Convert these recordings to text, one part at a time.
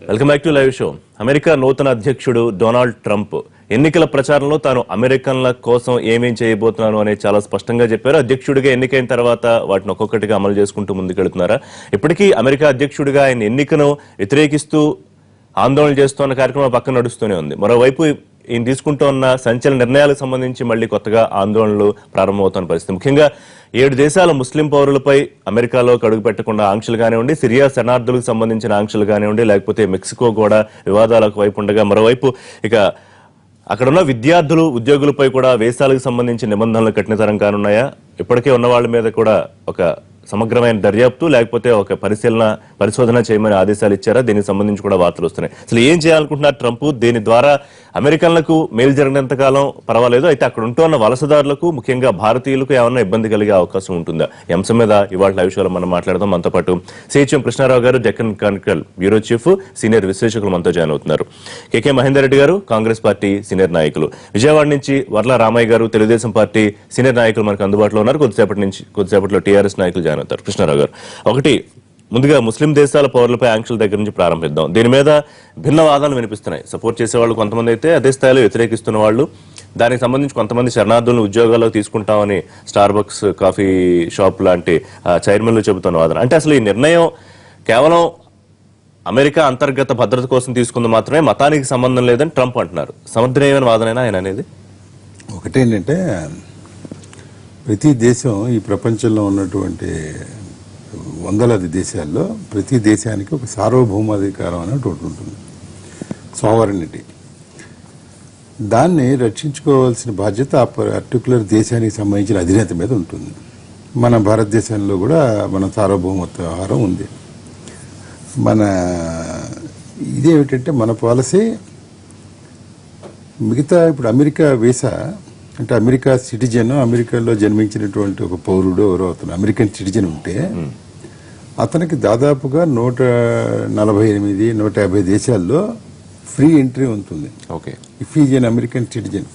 Welcome back to live show. America నూతన అధ్యక్షుడు Donald Trump ఎన్నికల ప్రచారంలో తాను అమెరికన్ల కోసం ఏమేం చేయబోతున్నాను అనేది చాలా స్పష్టంగా చెప్పారు. అధ్యక్షుడిగా ఎన్నికైన తర్వాత వాటిని ఒక్కొక్కటిగా అమలు చేసుకుంటూ ముందుకెళ్తున్నారా? ఇప్పటికీ అమెరికా అధ్యక్షుడిగా ఆయన ఎన్నికను వ్యతిరేకిస్తూ ఆందోళన చేస్తున్న కార్యక్రమం పక్కన నడుస్తూనే ఉంది. మరోవైపు ఈయన తీసుకుంటున్న సంచలన నిర్ణయాలకు సంబంధించి మళ్లీ కొత్తగా ఆందోళనలు ప్రారంభమవుతున్న పరిస్థితి. ముఖ్యంగా 7 దేశాల ముస్లిం పౌరులపై అమెరికాలో అడుగు పెట్టకుండా ఆంక్షలు కానివ్వండి, సిరియా శరణార్థులకు సంబంధించిన ఆంక్షలు కానివ్వండి, లేకపోతే మెక్సికో కూడా వివాదాలకు వైపు ఉండగా మరోవైపు ఇక అక్కడున్న విద్యార్థులు ఉద్యోగులపై కూడా వేసాలకు సంబంధించిన నిబంధనలు కఠినతరం కానున్నాయా? ఇప్పటికే ఉన్న వాళ్ళ మీద కూడా ఒక సమగ్రమైన దర్యాప్తు లేకపోతే ఒక పరిశోధన చేయమని ఆదేశాలు ఇచ్చారా? దీనికి సంబంధించి కూడా వార్తలు వస్తున్నాయి. అసలు ఏం చేయాలనుకుంటున్నారు ట్రంప్? దీని ద్వారా అమెరికన్లకు మేలు జరిగినంత కాలం పర్వాలేదు, అయితే అక్కడ ఉంటున్న వలసదారులకు ముఖ్యంగా భారతీయులకు ఏమన్నా ఇబ్బంది కలిగే అవకాశం ఉంటుందా? ఈ అంశం మీద ఇవాళ లైవ్ షోలో మనం మాట్లాడదాం. మనతో పాటు సిహెచ్ఎం కృష్ణారావు గారు, Deccan Chronicle bureau chief, senior విశ్లేషకులు మనతో జాయిన్ అవుతున్నారు. కేకే మహేందర్ రెడ్డి గారు, కాంగ్రెస్ పార్టీ సీనియర్ నాయకులు. విజయవాడ నుంచి వర్ల రామయ్య గారు, తెలుగుదేశం పార్టీ సీనియర్ నాయకులు మనకు అందుబాటులో ఉన్నారు. కొద్దిసేపట్లో టీఆర్ఎస్ నాయకులు జాయిన్ అవుతారు. కృష్ణారావు గారు, ఒకటి ముందుగా ముస్లిం దేశాల పౌరులపై ఆంక్షల దగ్గర నుంచి ప్రారంభిద్దాం. దీని మీద భిన్న వాదనలు వినిపిస్తున్నాయి. సపోర్ట్ చేసేవాళ్ళు కొంతమంది అయితే, అదే స్థాయిలో వ్యతిరేకిస్తున్న వాళ్ళు, దానికి సంబంధించి కొంతమంది శరణార్థులను ఉద్యోగాల్లో తీసుకుంటామని స్టార్ బక్స్ కాఫీ షాప్ లాంటి చైర్మన్లు చెబుతున్న వాదన. అంటే అసలు ఈ నిర్ణయం కేవలం అమెరికా అంతర్గత భద్రత కోసం తీసుకుంది మాత్రమే, మతానికి సంబంధం లేదని ట్రంప్ అంటున్నారు. సమర్థనీయమైన వాదనైనా ఆయన అనేది? ఒకటేంటంటే, ప్రతి దేశం ఈ ప్రపంచంలో ఉన్నటువంటి వందలాది దేశాల్లో ప్రతి దేశానికి ఒక సార్వభౌమాధికారం అనేది ఒకటి ఉంటుంది, సావరెనిటీ. దాన్ని రక్షించుకోవాల్సిన బాధ్యత ఆ పర్టికులర్ దేశానికి సంబంధించిన అధినేత మీద ఉంటుంది. మన భారతదేశంలో కూడా మన సార్వభౌమత్వ వ్యవహారం ఉంది. ఇదేమిటంటే మన పాలసీ మిగతా ఇప్పుడు అమెరికా వీసా అంటే అమెరికా సిటిజన్, అమెరికాలో జన్మించినటువంటి ఒక పౌరుడు ఎవరో అతను అమెరికన్ సిటిజన్ ఉంటే అతనికి దాదాపుగా 148, 150 దేశాల్లో ఫ్రీ ఎంట్రీ ఉంటుంది. Okay, if is N American citizen.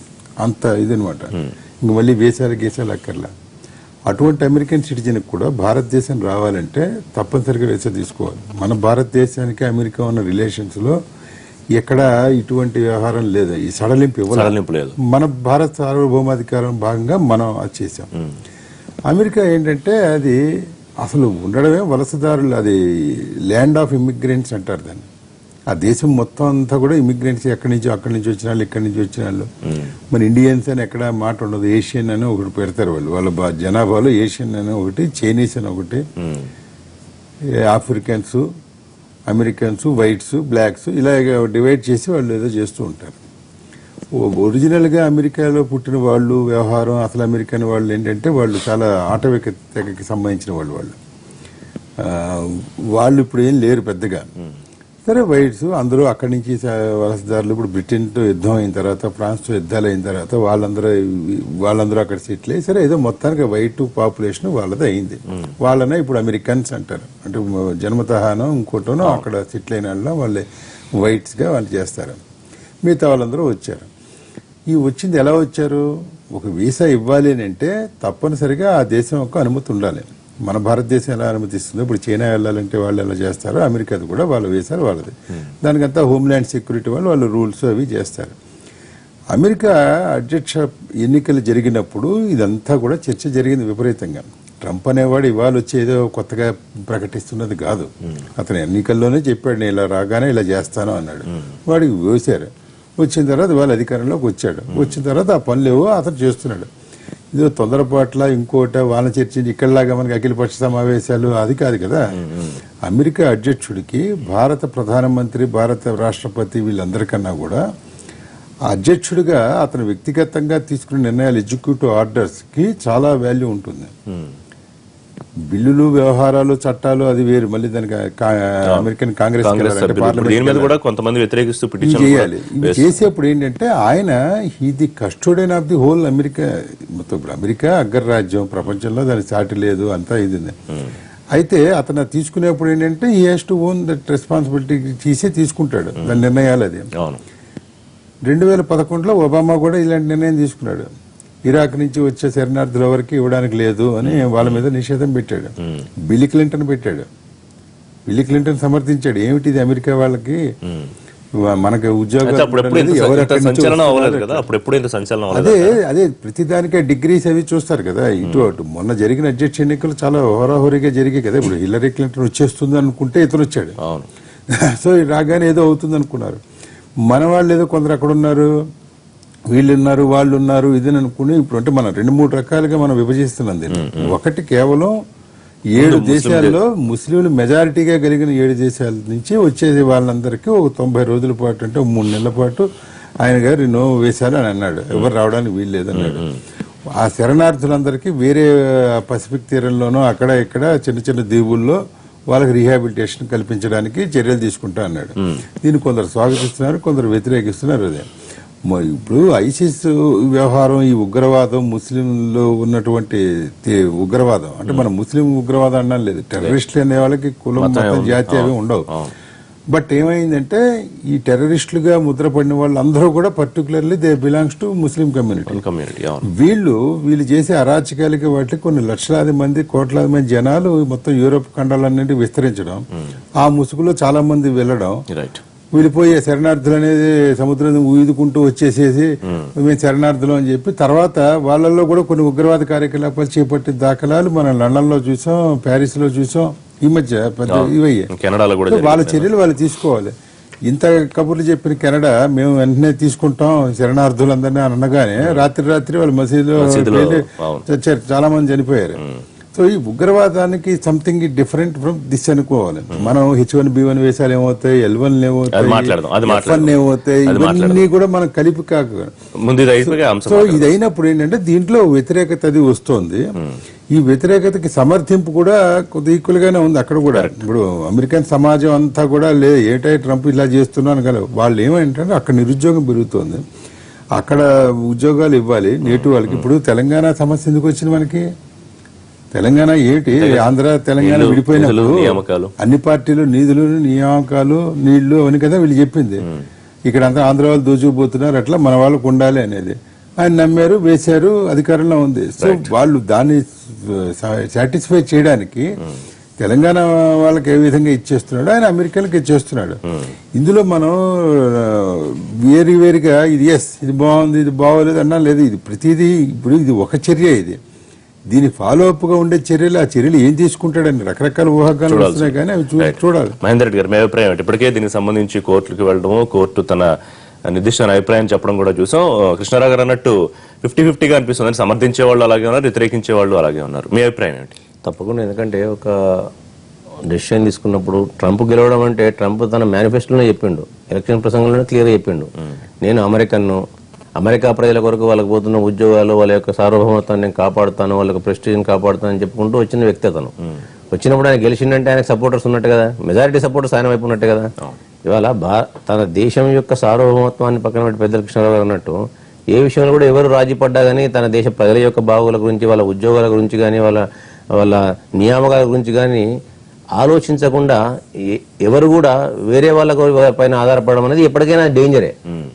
అంత ఇదనమాట. ఇంక మళ్ళీ గీసాలు అక్కర్లా. అటువంటి అమెరికన్ సిటిజన్కి కూడా భారతదేశం రావాలంటే తప్పనిసరిగా వీసా తీసుకోవాలి. మన భారతదేశానికి అమెరికా ఉన్న రిలేషన్స్లో ఎక్కడ ఇటువంటి వ్యవహారం లేదు, ఈ సడలింపు లేదు. మన భారత సార్వభౌమాధికారం భాగంగా మనం అది చేసాం. అమెరికా ఏంటంటే అది అసలు ఉండడమే వలసదారులు, అది ల్యాండ్ ఆఫ్ ఇమిగ్రెంట్స్ అంటారు దాన్ని. ఆ దేశం మొత్తం అంతా కూడా ఇమిగ్రెంట్స్, అక్కడి నుంచి వచ్చిన వాళ్ళు, ఇక్కడి నుంచి వచ్చిన వాళ్ళు. మన ఇండియన్స్ అని ఎక్కడ మాట ఉండదు. ఏషియన్ అని ఒకటి పెడతారు వాళ్ళు, వాళ్ళ జనాభాలో ఏషియన్ అని ఒకటి, చైనీస్ అని ఒకటి, ఆఫ్రికన్స్, అమెరికన్స్, వైట్స్, బ్లాక్స్, ఇలా డివైడ్ చేసి వాళ్ళు ఏదో చేస్తూ ఉంటారు. ఒరిజినల్గా అమెరికాలో పుట్టిన వాళ్ళు వ్యవహారం, అసలు అమెరికన్ వాళ్ళు ఏంటంటే వాళ్ళు చాలా ఆటవిక తెగకి సంబంధించిన వాళ్ళు ఇప్పుడు ఏం లేరు పెద్దగా. సరే, వైట్స్ అందరూ అక్కడి నుంచి వలసదారులు. ఇప్పుడు బ్రిటన్తో యుద్ధం అయిన తర్వాత, ఫ్రాన్స్తో యుద్ధాలు అయిన తర్వాత వాళ్ళందరూ అక్కడ సెటిల్ అయ్యి, సరే ఏదో మొత్తానికి వైట్ పాపులేషన్ వాళ్ళది అయింది. వాళ్ళనే ఇప్పుడు అమెరికన్స్ అంటారు. అంటే జన్మతహానో ఇంకోటనో అక్కడ సెటిల్ అయిన వాళ్ళే వైట్స్గా వాళ్ళు చేస్తారు. మిగతా వాళ్ళందరూ వచ్చారు. ఈ వచ్చింది ఎలా వచ్చారు? ఒక వీసా ఇవ్వాలి అని అంటే తప్పనిసరిగా ఆ దేశం యొక్క అనుమతి ఉండాలి. మన భారతదేశం ఎలా అనుమతిస్తుందో, ఇప్పుడు చైనా వెళ్ళాలంటే వాళ్ళు ఎలా చేస్తారో, అమెరికాది కూడా వాళ్ళ వీసాలు వాళ్ళది. దానికంతా హోమ్ల్యాండ్ సెక్యూరిటీ వాళ్ళు రూల్స్ అవి చేస్తారు. అమెరికా అధ్యక్ష ఎన్నికలు జరిగినప్పుడు ఇదంతా కూడా చర్చ జరిగింది విపరీతంగా. ట్రంప్ అనేవాడు ఇవాళ వచ్చి ఏదో కొత్తగా ప్రకటిస్తున్నది కాదు. అతను ఎన్నికల్లోనే చెప్పాడు, నేను ఇలా రాగానే ఇలా చేస్తాను అన్నాడు. వాడికి వేశారు. వచ్చిన తర్వాత వాళ్ళ అధికారంలోకి వచ్చాడు. వచ్చిన తర్వాత ఆ పనులేవో అతను చేస్తున్నాడు. ఇదో తొందరపాట్ల ఇంకోట వాళ్ళ చర్చించి ఇక్కడలాగా మనకి అఖిలపక్ష సమావేశాలు అది కాదు కదా. అమెరికా అధ్యక్షుడికి భారత ప్రధానమంత్రి, భారత రాష్ట్రపతి వీళ్ళందరికన్నా కూడా అధ్యక్షుడిగా అతను వ్యక్తిగతంగా తీసుకునే నిర్ణయాలు, ఎగ్జిక్యూటివ్ ఆర్డర్స్ కి చాలా వాల్యూ ఉంటుంది. బిల్లులు, వ్యవహారాలు, చట్టాలు అది వేరు. మళ్ళీ దానికి అమెరికన్ కాంగ్రెస్ చేయాలి. ఇవి చేసేప్పుడు ఏంటంటే ఆయన the custodian of the whole America. మొత్తం ఇప్పుడు అమెరికా అగ్రరాజ్యం, ప్రపంచంలో దానికి సాటి లేదు, అంతా ఇది. అయితే అతను తీసుకునేప్పుడు ఏంటంటే he has to own that responsibility తీసుకుంటాడు దాని నిర్ణయాలు. అది 2011లో ఒబామా కూడా ఇలాంటి నిర్ణయం తీసుకున్నాడు. ఇరాక్ నుంచి వచ్చే శరణార్థుల వరకు ఇవ్వడానికి లేదు అని వాళ్ళ మీద నిషేధం పెట్టాడు. బిల్ క్లింటన్ పెట్టాడు. బిల్ క్లింటన్ సమర్థించాడు. ఏమిటిది అమెరికా వాళ్ళకి మనకి ఉద్యోగాలు అదే ప్రతిదానికే డిగ్రీస్ అవి చూస్తారు కదా. ఇటు అటు మొన్న జరిగిన అధ్యక్ష ఎన్నికలు చాలా హోరాహోరీగా జరిగాయి కదా. ఇప్పుడు హిల్లరీ క్లింటన్ వచ్చేస్తుంది అనుకుంటే ఇతను వచ్చాడు. సో రాగానే ఏదో అవుతుంది అనుకున్నారు. మన వాళ్ళు ఏదో కొందరు అక్కడ ఉన్నారు, వీళ్ళు ఉన్నారు, వాళ్ళు ఉన్నారు, ఇది అనుకుని ఇప్పుడు అంటే మనం 2-3 రకాలుగా మనం విభజిస్తున్నాం దీన్ని. ఒకటి కేవలం 7 దేశాల్లో ముస్లింలు మెజారిటీగా కలిగిన 7 దేశాల నుంచి వచ్చేది వాళ్ళందరికీ ఒక 90 రోజుల పాటు అంటే 3 నెలల పాటు ఆయన గారు నో వేశారు అని అన్నాడు. ఎవరు రావడానికి వీలు లేదన్నాడు. ఆ శరణార్థులందరికీ వేరే పసిఫిక్ తీరంలోనూ అక్కడ ఇక్కడ చిన్న చిన్న దీవుల్లో వాళ్ళకి రీహాబిలిటేషన్ కల్పించడానికి చర్యలు తీసుకుంటా అన్నాడు. దీన్ని కొందరు స్వాగతిస్తున్నారు, కొందరు వ్యతిరేకిస్తున్నారు. అదే ఇప్పుడు ఐసిస్ వ్యవహారం, ఈ ఉగ్రవాదం, ముస్లింలో ఉన్నటువంటి ఉగ్రవాదం అంటే మనం ముస్లిం ఉగ్రవాదం అన్నాం లేదు, టెర్రరిస్టులు అనే వాళ్ళకి కులం మతం జాతి అవి ఉండవు. బట్ ఏమైందంటే ఈ టెర్రరిస్టులుగా ముద్రపడిన వాళ్ళందరూ కూడా particularly they belongs to Muslim community. వీళ్ళు చేసే అరాచకాలకి వాటికి కొన్ని లక్షలాది మంది, కోట్లాది మంది జనాలు మొత్తం యూరోప్ ఖండాలన్నింటి విస్తరించడం, ఆ ముసుగులో చాలా మంది వెళ్ళడం, వెళ్ళిపోయే శరణార్థులు అనేది సముద్రం ఊదుకుంటూ వచ్చేసేసి మేము శరణార్థులు అని చెప్పి తర్వాత వాళ్ళల్లో కూడా కొన్ని ఉగ్రవాద కార్యకలాపాలు చేపట్టిన దాఖలాలు మనం లండన్ లో చూసాం, ప్యారిస్ లో చూసాం. ఈ మధ్య ఇవయ్యాయి. వాళ్ళ చర్యలు వాళ్ళు తీసుకోవాలి. ఇంత కబుర్లు చెప్పిన కెనడా మేము వెంటనే తీసుకుంటాం శరణార్థులందరినీ అనగానే రాత్రి వాళ్ళ మసీదులో చచ్చారు, చాలా మంది చనిపోయారు. సో ఈ ఉగ్రవాదానికి సంథింగ్ డిఫరెంట్ ఫ్రమ్ దిస్ అనుకోవాలి. మనం H1B1 వేసాలు ఏమవుతాయి, L1 ఏమవుతాయి, F1 ఏమవుతాయి, ఇవన్నీ కూడా మనం కలిపి కాక. సో ఇది అయినప్పుడు ఏంటంటే దీంట్లో వ్యతిరేకత అది వస్తుంది. ఈ వ్యతిరేకతకి సమర్థింపు కూడా కొద్ది ఈక్వల్ గానే ఉంది అక్కడ కూడా. ఇప్పుడు అమెరికన్ సమాజం అంతా కూడా లేదు ఏటై ట్రంప్ ఇలా చేస్తున్నాను కదా. వాళ్ళు ఏమంటే అక్కడ నిరుద్యోగం పెరుగుతోంది, అక్కడ ఉద్యోగాలు ఇవ్వాలి నేటి వాళ్ళకి. ఇప్పుడు తెలంగాణ సమస్య ఎందుకు వచ్చింది మనకి? తెలంగాణ ఏంటి, ఆంధ్ర తెలంగాణ విడిపోయినప్పుడు అన్ని పార్టీలు నిధులు, నియామకాలు, నీళ్లు అవన్నీ కదా వీళ్ళు చెప్పింది. ఇక్కడ అంతా ఆంధ్ర వాళ్ళు దోచుకుపోతున్నారు, అట్లా మన వాళ్ళకు ఉండాలి అనేది ఆయన నమ్మారు, వేశారు, అధికారంలో ఉంది. సో వాళ్ళు దాన్ని సాటిస్ఫై చేయడానికి తెలంగాణ వాళ్ళకి ఏ విధంగా ఇచ్చేస్తున్నాడు, ఆయన అమెరికన్కి ఇచ్చేస్తున్నాడు. ఇందులో మనం వేరుగా ఇది ఇది బాగుంది, ఇది బాగోలేదు అన్నా లేదు. ఇది ప్రతిదీ ఇప్పుడు ఇది ఒక చర్య. ఇది దీని ఫాలో అప్ గా ఉండే చర్యలు, ఆ చర్యలు ఏం తీసుకుంటాడని రకరకాల ఊహాగాలు వస్తున్నాయి కానీ అవి చూడాలి. మహేందర్ రెడ్డి గారు, మీ అభిప్రాయం ఏంటి? ఇప్పటికే దీనికి సంబంధించి కోర్టులకు వెళ్ళడము, కోర్టు తన నిర్దిష్ట అభిప్రాయం చెప్పడం కూడా చూసాం. కృష్ణారావు గారు అన్నట్టు 50-50గా అనిపిస్తుంది. సమర్థించే వాళ్ళు అలాగే ఉన్నారు, వ్యతిరేకించే వాళ్ళు అలాగే ఉన్నారు. మీ అభిప్రాయం ఏంటి? తప్పకుండా. ఎందుకంటే ఒక డెసిషన్ తీసుకున్నప్పుడు ట్రంప్ గెలవడం అంటే ట్రంప్ తన మేనిఫెస్టోలోనే చెప్పిండు, ఎలక్షన్ ప్రసంగంలోనే క్లియర్గా చెప్పిండు, నేను అమెరికా ప్రజల కొరకు వాళ్ళకి పోతున్న ఉద్యోగాలు, వాళ్ళ యొక్క సార్వభౌమత్వాన్ని నేను కాపాడుతాను, వాళ్ళ యొక్క ప్రెస్టీజ్ని కాపాడుతానని చెప్పుకుంటూ వచ్చిన వ్యక్తి అతను. వచ్చినప్పుడు ఆయన గెలిచిందంటే ఆయనకు సపోర్టర్స్ ఉన్నట్టు కదా, మెజారిటీ సపోర్టర్స్ ఆయన వైపు ఉన్నట్టు కదా. ఇవాళ తన దేశం యొక్క సార్వభౌమత్వాన్ని పక్కన పెట్టి పెద్దల కృష్ణారావు గారు అన్నట్టు ఏ విషయంలో కూడా ఎవరు రాజీ పడ్డా కానీ తన దేశ ప్రజల యొక్క బాగుల గురించి, వాళ్ళ ఉద్యోగాల గురించి కానీ, వాళ్ళ నియామకాల గురించి కానీ ఆలోచించకుండా ఎవరు కూడా వేరే వాళ్ళ పైన ఆధారపడడం అనేది ఎప్పటికైనా డేంజరే.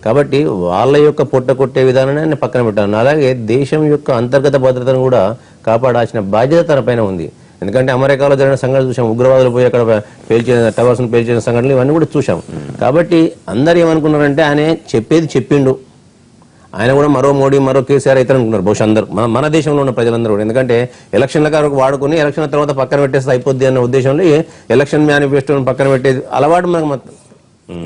కాబట్టి వాళ్ళ యొక్క పొట్ట కొట్టే విధానాన్ని ఆయన పక్కన పెట్టాను. అలాగే దేశం యొక్క అంతర్గత భద్రతను కూడా కాపాడాల్సిన బాధ్యత తన పైన ఉంది. ఎందుకంటే అమెరికాలో జరిగిన సంఘటనలు చూసాం, ఉగ్రవాదులు పోయి అక్కడ పేల్చిన టవర్స్ను పేల్చిన సంఘటనలు ఇవన్నీ కూడా చూసాం. కాబట్టి అందరు ఏమనుకున్నారంటే ఆయన చెప్పేది చెప్పిండు, ఆయన కూడా మరో మోడీ, మరో కేసీఆర్ అయితే అనుకున్నారు బహుశా అందరూ, మన దేశంలో ఉన్న ప్రజలందరూ కూడా. ఎందుకంటే ఎలక్షన్ల కారకు వాడుకుని ఎలక్షన్ తర్వాత పక్కన పెట్టేస్తే అయిపోద్ది అన్న ఉద్దేశంలో ఎలక్షన్ మేనిఫెస్టోని పక్కన పెట్టేది అలవాటు మనకు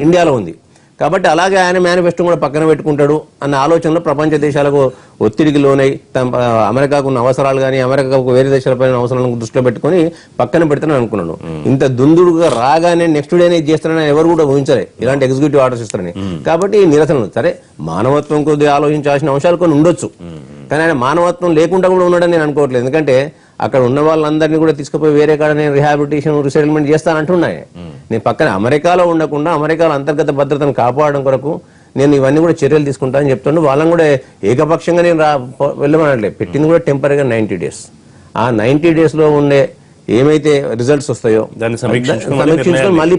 ఇండియాలో ఉంది. కాబట్టి అలాగే ఆయన మేనిఫెస్టో కూడా పక్కన పెట్టుకుంటాడు అన్న ఆలోచనలో ప్రపంచ దేశాలకు ఒత్తిడికి లోనై అమెరికాకు ఉన్న అవసరాలు కానీ, అమెరికాకు వేరే దేశాలపైన అవసరాలను దృష్టిలో పెట్టుకుని పక్కన పెడతానని అనుకున్నాను. ఇంత దుందుడుగా రాగానే నెక్స్ట్ డేనే చేస్తానని ఎవరు కూడా ఊహించలే ఇలాంటి ఎగ్జిక్యూటివ్ ఆర్డర్స్ ఇస్తారని. కాబట్టి ఈ నిరసనలు సరే మానవత్వం కొద్దిగా ఆలోచించాల్సిన అంశాలు కొన్ని ఉండొచ్చు, కానీ ఆయన మానవత్వం లేకుండా కూడా ఉన్నాడని నేను అనుకోవట్లేదు. ఎందుకంటే అక్కడ ఉన్న వాళ్ళందరినీ కూడా తీసుకుపోయి వేరే కాడ నేను రిహాబిలిటేషన్, రీసెటిల్మెంట్ చేస్తానంటున్నాయి. నేను పక్కన అమెరికాలో ఉండకుండా అమెరికాలో అంతర్గత భద్రతను కాపాడడం కొరకు నేను ఇవన్నీ కూడా చర్యలు తీసుకుంటానని చెప్తుండే. వాళ్ళని కూడా ఏకపక్షంగా నేను వెళ్ళమనట్లేదు, పెట్టింది కూడా టెంపరీగా 90 days. ఆ 90 days లో ఉండే ఏమైతే రిజల్ట్స్ వస్తాయో దాన్ని సమీక్షించుకొని మళ్ళీ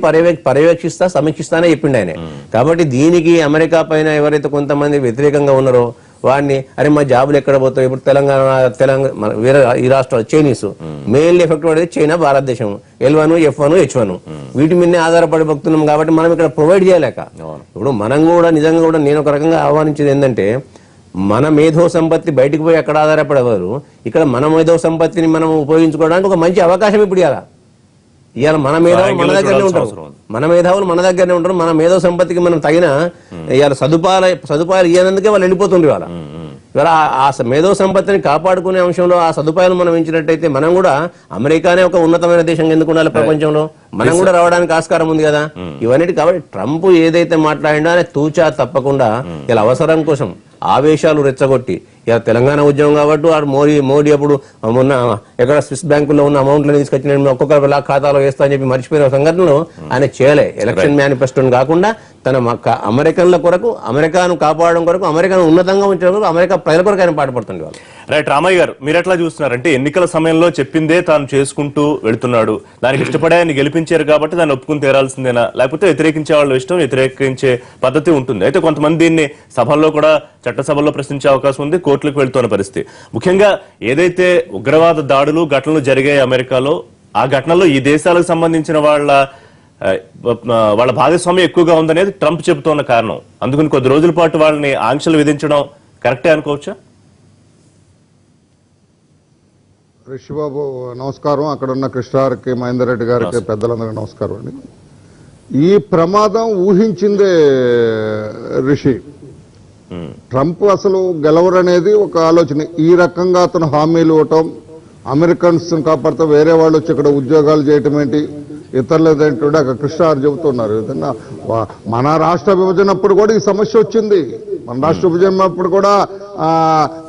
సమీక్షిస్తానే చెప్పిండు ఆయన. కాబట్టి దీనికి అమెరికా పైన ఎవరైతే కొంతమంది వ్యతిరేకంగా ఉన్నారో వాడిని అరే మా జాబులు ఎక్కడ పోతాయి ఇప్పుడు తెలంగాణ వేరే ఈ రాష్ట్రాలు చైనీస్ మెయిన్లీ ఎఫెక్ట్ పడేది చైనా భారతదేశం L1 F1 H1 వీటి మీదనే ఆధారపడి బతున్నాం కాబట్టి మనం ఇక్కడ ప్రొవైడ్ చేయలేక ఇప్పుడు మనం కూడా నిజంగా కూడా నేను ఒక రకంగా ఆహ్వానించేది ఏంటంటే మన మేధో సంపత్తి బయటకు పోయి ఎక్కడ ఆధారపడేవారు ఇక్కడ మన మేధో సంపత్తిని మనం ఉపయోగించుకోవడానికి ఒక మంచి అవకాశం ఇప్పుడు ఇవాళ మన మేధావులు మన దగ్గరనే ఉంటారు మన దగ్గరనే ఉంటారు మన మేధో సంపత్తికి మనం తగిన ఇవాళ సదుపాయాలు ఇవ్వనందుకే వాళ్ళు వెళ్ళిపోతుండ్రు ఇవాళ ఆ మేధో సంపత్తిని కాపాడుకునే అంశంలో ఆ సదుపాయాలు మనం ఇచ్చినట్టయితే మనం కూడా అమెరికానే ఒక ఉన్నతమైన దేశంగా ఎందుకు ఉండాలి ప్రపంచంలో మనం కూడా రావడానికి ఆస్కారం ఉంది కదా ఇవన్నీ కాబట్టి ట్రంప్ ఏదైతే మాట్లాడిండో ఆయన తూచా తప్పకుండా ఇలా అవసరం కోసం ఆవేశాలు రెచ్చగొట్టి ఇలా తెలంగాణ ఉద్యమం కాబట్టి వాడు మోడీ అప్పుడు మొన్న ఎక్కడ స్విస్ బ్యాంకుల్లో ఉన్న అమౌంట్లను తీసుకొచ్చి నేను ఒక్కొక్కరు ఖాతాలో వేస్తా అని చెప్పి మర్చిపోయిన సంఘటనలు ఆయన చేయలే ఎలక్షన్ మేనిఫెస్టోని కాకుండా తన అమెరికన్ల కొరకు అమెరికాను కాపాడడం కొరకు అమెరికాను ఉన్నతంగా ఉంచడం కొరకు అమెరికా ప్రజల కొరకు ఆయన పాటుపడుతుంది వాళ్ళు. రైట్ రామయ్య గారు మీరు ఎట్లా చూస్తున్నారంటే ఎన్నికల సమయంలో చెప్పిందే తాను చేసుకుంటూ వెళుతున్నాడు దానికి ఇష్టపడే ఆయన గెలిపించారు కాబట్టి దాన్ని ఒప్పుకుని తీరాల్సిందేనా లేకపోతే వ్యతిరేకించే వాళ్ళ ఇష్టం వ్యతిరేకించే పద్ధతి ఉంటుంది అయితే కొంతమంది దీన్ని సభల్లో కూడా చట్టసభల్లో ప్రశ్నించే అవకాశం ఉంది కోర్టులకు వెళ్తున్న పరిస్థితి ముఖ్యంగా ఏదైతే ఉగ్రవాద దాడులు ఘటనలు జరిగాయి అమెరికాలో ఆ ఘటనలో ఈ దేశాలకు సంబంధించిన వాళ్ళ భాగస్వామ్యం ఎక్కువగా ఉందనేది ట్రంప్ చెబుతున్న కారణం అందుకని కొద్ది రోజుల పాటు వాళ్ళని ఆంక్షలు విధించడం కరెక్టే అనుకోవచ్చా? రిషిబాబు నమస్కారం, అక్కడ ఉన్న కృష్ణారెడ్డి మహేందర్ రెడ్డి గారికి పెద్దలందరికీ నమస్కారం అండి. ఈ ప్రమాదం ఊహించిందే రిషి. ట్రంప్ అసలు గెలవరనేది ఒక ఆలోచన. ఈ రకంగా అతను హామీలు ఇవ్వటం, అమెరికన్స్ కాపాడుతూ వేరే వాళ్ళు వచ్చి ఇక్కడ ఉద్యోగాలు చేయటం ఏంటి, ఇతరులు ఏంటంటే అక్కడ కృష్ణారు చెబుతున్నారు. మన రాష్ట్ర విభజనప్పుడు కూడా ఈ సమస్య వచ్చింది. మన రాష్ట్ర విభజనప్పుడు కూడా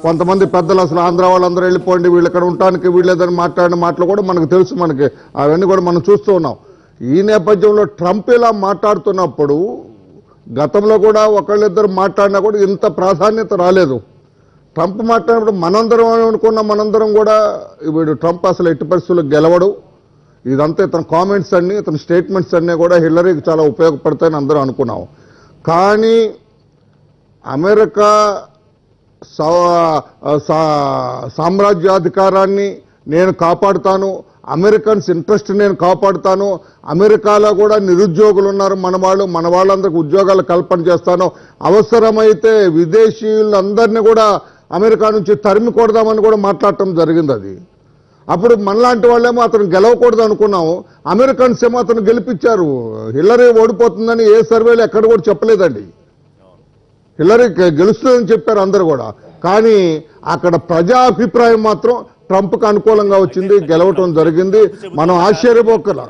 కొంతమంది పెద్దలు అసలు ఆంధ్ర వాళ్ళందరూ వెళ్ళిపోండి వీళ్ళు ఇక్కడ ఉండటానికి వీళ్ళేదని మాట్లాడిన మాటలు కూడా మనకు తెలుసు. మనకి అవన్నీ కూడా మనం చూస్తూ ఉన్నాం. ఈ నేపథ్యంలో ట్రంప్ ఇలా మాట్లాడుతున్నప్పుడు గతంలో కూడా ఒకళ్ళిద్దరు మాట్లాడినా కూడా ఇంత ప్రాధాన్యత రాలేదు. ట్రంప్ మాట్లాడినప్పుడు మనందరం కూడా వీడు ట్రంప్ అసలు ఎట్టి పరిస్థితుల్లో గెలవడు, ఇదంతా ఇతని కామెంట్స్ అన్ని ఇతని స్టేట్మెంట్స్ అన్నీ కూడా హిల్లరీకి చాలా ఉపయోగపడతాయని అందరూ అనుకున్నాం. కానీ అమెరికా సామ్రాజ్యాధికారాన్ని నేను కాపాడుతాను, అమెరికన్స్ ఇంట్రెస్ట్ నేను కాపాడుతాను, అమెరికాలో కూడా నిరుద్యోగులు ఉన్నారు మన వాళ్ళందరికీ ఉద్యోగాలు కల్పన చేస్తాను, అవసరమైతే విదేశీయులందరినీ కూడా అమెరికా నుంచి తరిమి కొడదామని కూడా మాట్లాడటం జరిగింది. అది అప్పుడు మనలాంటి వాళ్ళేమో అతను గెలవకూడదు అనుకున్నాము, అమెరికన్స్ ఏమో అతను గెలిపించారు. హిల్లరీ ఓడిపోతుందని ఏ సర్వేలు ఎక్కడ కూడా చెప్పలేదండి. హిల్లరీ గెలుస్తుందని చెప్పారు అందరూ కూడా. కానీ అక్కడ ప్రజా అభిప్రాయం మాత్రం ట్రంప్కి అనుకూలంగా వచ్చింది, గెలవటం జరిగింది. మనం ఆశ్చర్యపోకలా.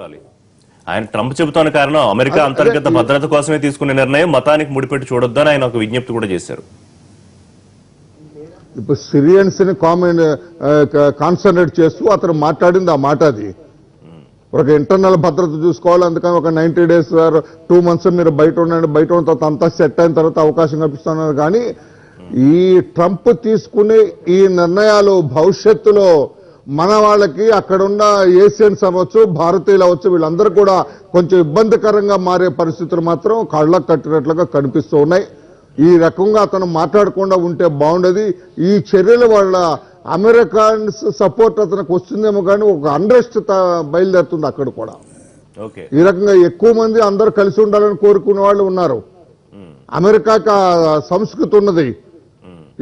ఆయన ట్రంప్ చెబుతున్న కారణం అమెరికా అంతర్గత భద్రత కోసమే తీసుకునే నిర్ణయం, మతానికి ముడిపెట్టి చూడొద్దని ఆయన ఒక విజ్ఞప్తి కూడా చేశారు. ఇప్పుడు సిరియన్స్ ని కాన్సన్ట్రేట్ చేస్తూ అతను మాట్లాడింది ఆ మాట. అది ఒక ఇంటర్నల్ భద్రత చూసుకోవాలి, అందుకని ఒక 90 days 2 months మీరు బయట ఉండండి, బయట ఉన్న తర్వాత అంతా సెట్ అయిన తర్వాత అవకాశం కల్పిస్తున్నారు. కానీ ఈ ట్రంప్ తీసుకునే ఈ నిర్ణయాలు భవిష్యత్తులో మన వాళ్ళకి అక్కడున్న ఏషియన్స్ అవ్వచ్చు, భారతీయులు అవ్వచ్చు, వీళ్ళందరూ కూడా కొంచెం ఇబ్బందికరంగా మారే పరిస్థితులు మాత్రం కళ్ళకు కట్టినట్లుగా కనిపిస్తూ ఉన్నాయి. ఈ రకంగా అతను మాట్లాడకుండా ఉంటే బాగుండేది. ఈ చర్యల వల్ల అమెరికన్స్ సపోర్ట్ అతనికి వస్తుందేమో కానీ ఒక అన్రెస్ట్ బయలుదేరుతుంది అక్కడ కూడా. ఈ రకంగా ఎక్కువ మంది అందరూ కలిసి ఉండాలని కోరుకునే వాళ్ళు ఉన్నారు. అమెరికాకి సంస్కృతి ఉన్నది,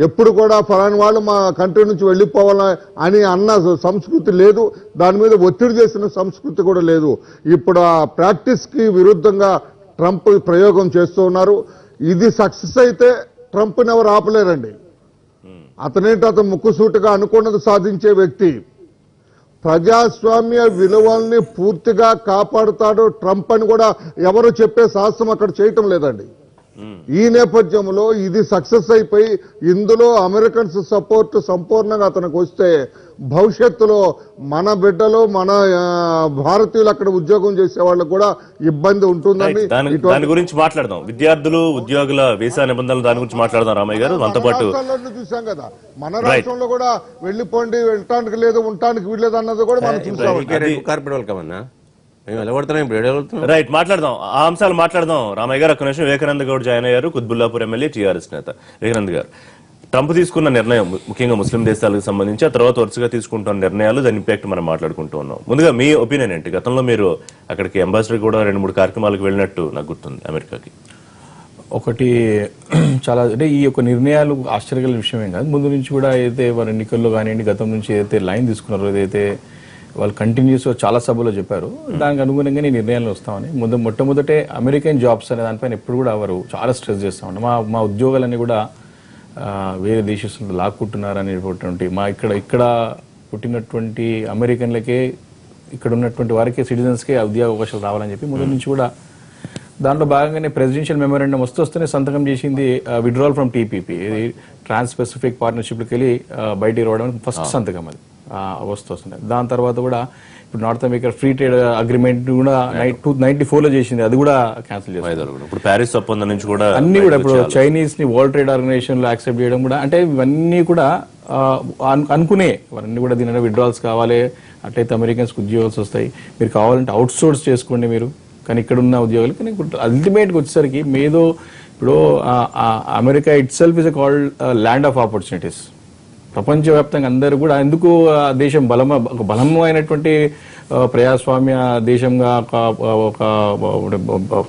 ఎప్పుడు కూడా ఫలాని వాళ్ళు మా కంట్రీ నుంచి వెళ్ళిపోవాలని అని అన్న సంస్కృతి లేదు, దాని మీద ఒత్తిడి చేసిన సంస్కృతి కూడా లేదు. ఇప్పుడు ఆ ప్రాక్టీస్కి విరుద్ధంగా ట్రంప్ ప్రయోగం చేస్తూ ఉన్నారు. ఇది సక్సెస్ అయితే ట్రంప్ని ఎవరు ఆపలేరండి. అతను ముక్కుసూటిగా అనుకున్నది సాధించే వ్యక్తి. ప్రజాస్వామ్య విలువల్ని పూర్తిగా కాపాడుతాడు ట్రంప్ అని కూడా ఎవరు చెప్పే సాహసం అక్కడ చేయటం లేదండి. ఈ నేపథ్యంలో ఇది సక్సెస్ అయిపోయి ఇందులో అమెరికన్స్ సపోర్ట్ సంపూర్ణంగా అతనికి వస్తే భవిష్యత్తులో మన బిడ్డలు మన భారతీయులు అక్కడ ఉద్యోగం చేసే వాళ్ళకు కూడా ఇబ్బంది ఉంటుందని దాని గురించి మాట్లాడదాం. విద్యార్థులు ఉద్యోగుల వీసా నిబంధనలు దాని గురించి మాట్లాడదాం రామయ్య గారు. మనతో పాటు చూసాం కదా, మన రాష్ట్రంలో కూడా వెళ్ళిపోండి, వెళ్ళటానికి లేదు, ఉండటానికి వీల్లేదు అన్నది కూడా మనం చూసాం. రైట్, మాట్లాడదాం, ఆ అంశాలు మాట్లాడదాం రామయ్య గారు. ఒక్క నిమిషం. వివేకానంద గౌడ్ జాయిన్ అయ్యారు, కుత్బుల్లాపూర్ ఎమ్మెల్యే, టీఆర్ఎస్ నేత. వివేకానంద గారు, ట్రంప్ తీసుకున్న నిర్ణయం ముఖ్యంగా ముస్లిం దేశాలకు సంబంధించి, ఆ తర్వాత వరుసగా తీసుకుంటున్న నిర్ణయాలు, దాని ఇంపాక్ట్ మనం మాట్లాడుకుంటూ ఉన్నాం. ముందుగా మీ ఒపీనియన్ ఏంటి? గతంలో మీరు అక్కడికి అంబాసిడర్ కూడా 2-3 కార్యక్రమాలకు వెళ్ళినట్టు నాకు గుర్తుంది అమెరికాకి. ఒకటి చాలా అంటే ఈ యొక్క నిర్ణయాలు ఆశ్చర్యకర విషయమే కాదు. ముందు నుంచి కూడా ఏదైతే వారి ఎన్నికల్లో కానివ్వండి, గతం నుంచి ఏదైతే లైన్ తీసుకున్నారో, ఏదైతే వాళ్ళు కంటిన్యూస్ చాలా సభలో చెప్పారు, దానికి అనుగుణంగా ఈ నిర్ణయాలు వస్తామని. మొట్టమొదటే అమెరికన్ జాబ్స్ అనే దానిపైన ఎప్పుడు కూడా వారు చాలా స్ట్రెస్ చేస్తామండి. మా ఉద్యోగాలన్నీ కూడా వేరే దేశస్తులు లాక్కుంటున్నారు అనేటువంటి ఇక్కడ పుట్టినటువంటి అమెరికన్లకే, ఇక్కడ ఉన్నటువంటి వారికే, సిటిజన్స్కే ఉద్యోగ అవకాశాలు రావాలని చెప్పి మొదటి నుంచి కూడా దాంట్లో భాగంగానే ప్రెసిడెన్షియల్ మెమోరాండం వస్తూనే సంతకం చేసింది విడ్రాల్ ఫ్రమ్ టీపీపీ, ఇది ట్రాన్స్ పసిఫిక్ పార్ట్నర్షిప్కి వెళ్ళి బయటికి రావడం ఫస్ట్ సంతకం. అది వస్తుంది. దాని తర్వాత కూడా ఇప్పుడు north America free trade agreement కూడా 1994 లో చేసింది, అది కూడా క్యాన్సిల్ చేసింది. ఇప్పుడు ప్యారిస్ ఒప్పందం నుంచి కూడా అన్ని కూడా ఇప్పుడు చైనీస్ ని వరల్డ్ ట్రేడ్ ఆర్గనైజేషన్ లో యాక్సెప్ట్ చేయడం కూడా, అంటే ఇవన్నీ కూడా అనుకునే అవన్నీ కూడా దీని విడ్రాల్స్ కావాలి, అట్లయితే అమెరికన్స్ ఉద్యోగాలు వస్తాయి, మీరు కావాలంటే అవుట్ సోర్స్ చేసుకోండి మీరు, కానీ ఇక్కడ ఉన్న ఉద్యోగాలు. కానీ అల్టిమేట్గా వచ్చేసరికి మేదో ఇప్పుడు America it self is called land of opportunities. ప్రపంచవ్యాప్తంగా అందరూ కూడా ఎందుకు దేశం బలమైనటువంటి ప్రజాస్వామ్య దేశంగా ఒక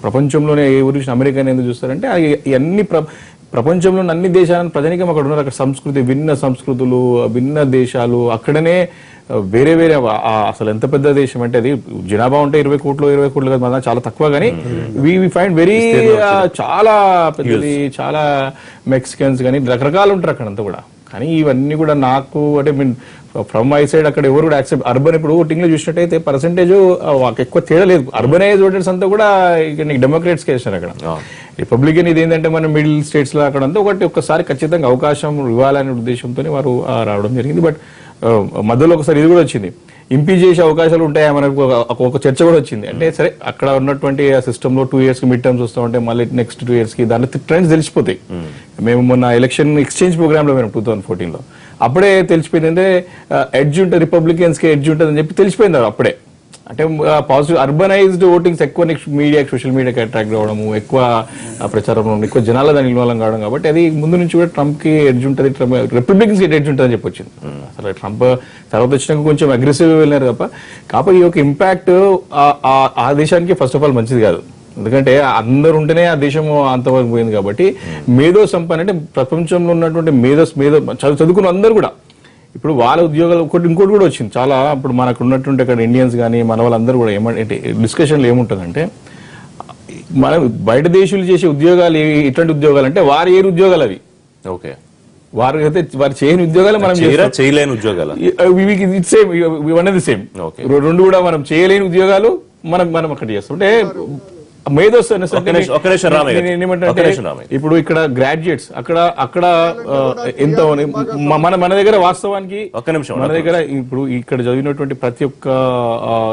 ప్రపంచంలోనే ఎవరు అమెరికాని ఎందుకు చూస్తారంటే, ఇవన్నీ ప్రపంచంలోని అన్ని దేశాలను ప్రజానికం అక్కడ ఉన్నారు. అక్కడ సంస్కృతి, భిన్న సంస్కృతులు, భిన్న దేశాలు, అక్కడనే వేరే వేరే అసలు ఎంత పెద్ద దేశం అంటే అది జనాభా ఉంటే 20 కోట్లు కదా, మన చాలా తక్కువ. కానీ వి ఫైండ్ వెరీ చాలా పెద్దది, చాలా మెక్సికన్స్ కానీ రకరకాలు ఉంటారు అక్కడ అంతా కూడా. కానీ ఇవన్నీ కూడా నాకు అంటే మీన్ ఫ్రమ్ మై సైడ్ అక్కడ ఎవరు కూడా యాక్సెప్ట్ అర్బన్. ఇప్పుడు ఓటింగ్ లో చూసినట్టయితే పర్సెంటేజ్ ఎక్కువ తేడా లేదు. అర్బనైజ్ ఓటర్స్ అంతా కూడా డెమోక్రాట్స్ వేసారు అక్కడ. రిపబ్లికన్ ఇది ఏంటంటే మన మిడిల్ స్టేట్స్ లో అక్కడ అంతా ఒక్కసారి ఖచ్చితంగా అవకాశం ఇవ్వాలనే ఉద్దేశంతో వారు రావడం జరిగింది. బట్ మధ్యలో ఒకసారి ఇది కూడా వచ్చింది, ఇంపీచ్ చేసే అవకాశాలు ఉంటాయా మనకు ఒక చర్చ కూడా వచ్చింది. అంటే సరే అక్కడ ఉన్నటువంటి ఆ సిస్టమ్ లో 2 years కి మిడ్ టర్మ్స్ వస్తూ ఉంటే మళ్ళీ నెక్స్ట్ 2 years కి దాంట్లో ట్రెండ్స్ తెలిసిపోతాయి. మేము మొన్న ఎలక్షన్ ఎక్స్చేంజ్ ప్రోగ్రామ్ లో మేము 2014 లో అప్పుడే తెలిసిపోయింది, అంటే ఎడ్జ్ ఉంటుంది, రిపబ్లికన్స్ కి ఎడ్జ్ ఉంటుంది అని చెప్పి తెలిసిపోయింది అప్పుడే. అంటే పాజిటివ్ అర్బనైజ్డ్ ఓటింగ్స్ ఎక్కువ నెక్స్ట్ మీడియా, సోషల్ మీడియాకి అట్రాక్ట్ అవ్వడము, ఎక్కువ ప్రచారం, ఎక్కువ జనాల దాని ఇన్వాల్వ్ కావడం. కాబట్టి అది ముందు నుంచి కూడా ట్రంప్ కి ఎడ్జ్ ఉంటుంది, రిపబ్లికన్స్ కి ఎడ్జ్ ఉంటుంది అని చెప్పి వచ్చింది. అసలు ట్రంప్ తర్వాత వచ్చినాక కొంచెం అగ్రెసివ్ వెళ్ళినారు తప్ప. కాబట్టి ఈ యొక్క ఇంపాక్ట్ ఆ దేశానికి ఫస్ట్ ఆఫ్ ఆల్ మంచిది కాదు. ఎందుకంటే అందరు ఉంటేనే ఆ దేశం అంతవరకు పోయింది. కాబట్టి మేధో సంపన్న అంటే ప్రపంచంలో ఉన్నటువంటి చదువుకున్న అందరూ కూడా ఇప్పుడు వాళ్ళ ఉద్యోగాలు ఇంకోటి కూడా వచ్చింది చాలా. ఇప్పుడు మనకు ఉన్నటువంటి అక్కడ ఇండియన్స్ కానీ మన వాళ్ళందరూ కూడా ఏమంటే డిస్కషన్లు ఏముంటుందంటే, మనం బయట దేశాలు చేసే ఉద్యోగాలు ఇట్లాంటి ఉద్యోగాలు అంటే వారు ఏ ఉద్యోగాలు అవి, ఓకే, వారు అయితే వారు చేయని ఉద్యోగాలు మనం చేయలేని ఉద్యోగాలు సేమ్. రెండు కూడా మనం చేయలేని ఉద్యోగాలు మనం అక్కడ చేస్తాం. అంటే మేధోస్ ఇప్పుడు ఇక్కడ గ్రాడ్యుయేట్స్ అక్కడ ఎంత మన దగ్గర వాస్తవానికి మన దగ్గర ఇప్పుడు ఇక్కడ చదివినటువంటి ప్రతి ఒక్క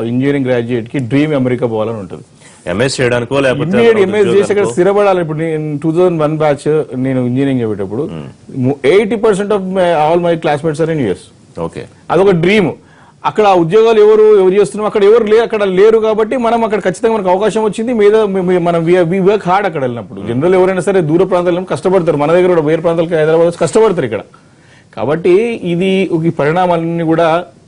ఇంజనీరింగ్ గ్రాడ్యుయేట్ కి డ్రీమ్ అమెరికా పోవాలని ఉంటుంది. ఎంఎస్ చేయడానికో లేకపోతే ఎంఎస్ చేసి అక్కడ స్థిరపడాలి. ఇప్పుడు నేను 2001 బ్యాచ్ నేను ఇంజనీరింగ్ చదివేటప్పుడు 80% of all my classmates are in US. Okay, అదొక డ్రీమ్. అక్కడ ఉద్యోగాలు ఎవరు చేస్తున్నాం, అక్కడ అక్కడ లేరు. కాబట్టి మనం అక్కడ ఖచ్చితంగా మనకు అవకాశం వచ్చింది. మనం వర్క్ హార్డ్ అక్కడ వెళ్ళినప్పుడు. జనరల్ ఎవరైనా సరే దూర ప్రాంతాల్లో కష్టపడతారు, మన దగ్గర కూడా వేరే ప్రాంతాలకి హైదరాబాద్ కష్టపడతారు ఇక్కడ. కాబట్టి ఈ పరిణామాలన్నీ కూడా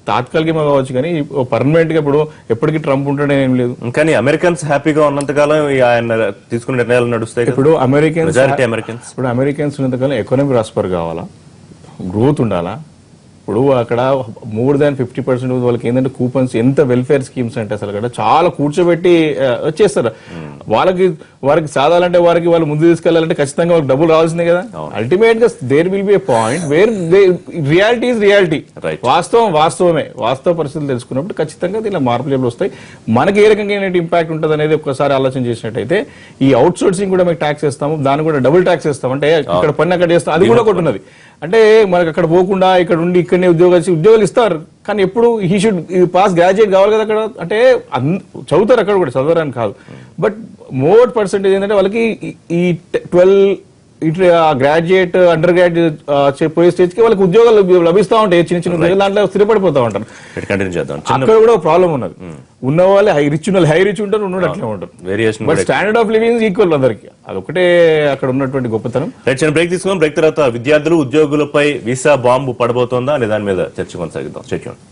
తాత్కాలికంగా కావచ్చు, కానీ పర్మనెంట్ గా ఇప్పుడు ఎప్పటికీ ట్రంప్ ఉంటాడే ఏం లేదు. కానీ అమెరికన్స్ హ్యాపీగా ఉన్నంతకాలం ఆయన తీసుకున్న నిర్ణయాలు నడుస్తాయి. ఇప్పుడు అమెరికన్స్ ఉన్నంతకాలం ఎకానమీ ప్రాస్పర్ కావాలా, గ్రోత్ ఉండాలా. ఇప్పుడు అక్కడ మోర్ దాన్ 50% వాళ్ళకి ఏంటంటే కూపన్స్, ఎంత వెల్ఫేర్ స్కీమ్స్ అంటే అసలు అక్కడ చాలా కూర్చోబెట్టి చేస్తారు. వారికి సాధాలంటే వాళ్ళు ముందు తీసుకెళ్లాలంటే ఖచ్చితంగా వాళ్ళకి డబ్బులు రావాల్సిందే కదా. అల్టిమేట్ గా there will be a point where reality is reality, వాస్తవమే. వాస్తవ పరిస్థితులు తెలుసుకున్నప్పుడు ఖచ్చితంగా దీనిలో మార్పులు వస్తాయి. మనకి ఏ రకంగా ఇంపాక్ట్ ఉంటుంది అనేది ఒకసారి ఆలోచన చేసినట్టయితే, ఈ అవుట్ సోర్సింగ్ కూడా మేము ట్యాక్స్ వేస్తాము, దాన్ని కూడా డబుల్ ట్యాక్స్ వేస్తాం. అంటే ఇక్కడ పని అక్కడ చేస్తాం, అది కూడా ఒకటి ఉన్నది. అంటే మనకు అక్కడ పోకుండా ఇక్కడ ఉండి ఇక్కడనే ఉద్యోగాలు ఇస్తారు. కానీ ఎప్పుడు హీ షుడ్ పాస్ గ్రాడ్యుయేట్ కావాలి కదా అక్కడ. అంటే చదువుతారు అక్కడ కూడా, చదవరాని కాదు. బట్ మోర్ పర్సెంటేజ్ ఏంటంటే వాళ్ళకి ఈ 12 ఇటు గ్రాడ్యుయేట్ అండర్ గ్రాడ్యుయేట్ పోయే స్టేజ్ కి వాళ్ళకి ఉద్యోగాలు లభిస్తూ ఉంటాయి, చిన్న చిన్న ఉద్యోగాలు దాంట్లో స్థిరపడిపోతా ఉంటారు. కంటిన్యూ చేద్దాం. అక్కడ కూడా ప్రాబ్లం ఉన్నది. ఉన్న వాళ్ళు హై రిచ్ ఉంటారు, ఉన్నోళ్ళు అట్లా ఉంటారు. Variation but standard of living equal అందరికి. అదొకటే అక్కడ ఉన్నటువంటి గొప్పతనం. చిన్న బ్రేక్ తీసుకుందాం. బ్రేక్ తర్వాత విద్యార్థులు ఉద్యోగులపై వీసా బాంబు పడబోతోందా అనే దాని మీద చర్చ కొనసాగిద్దాం. Stay tuned.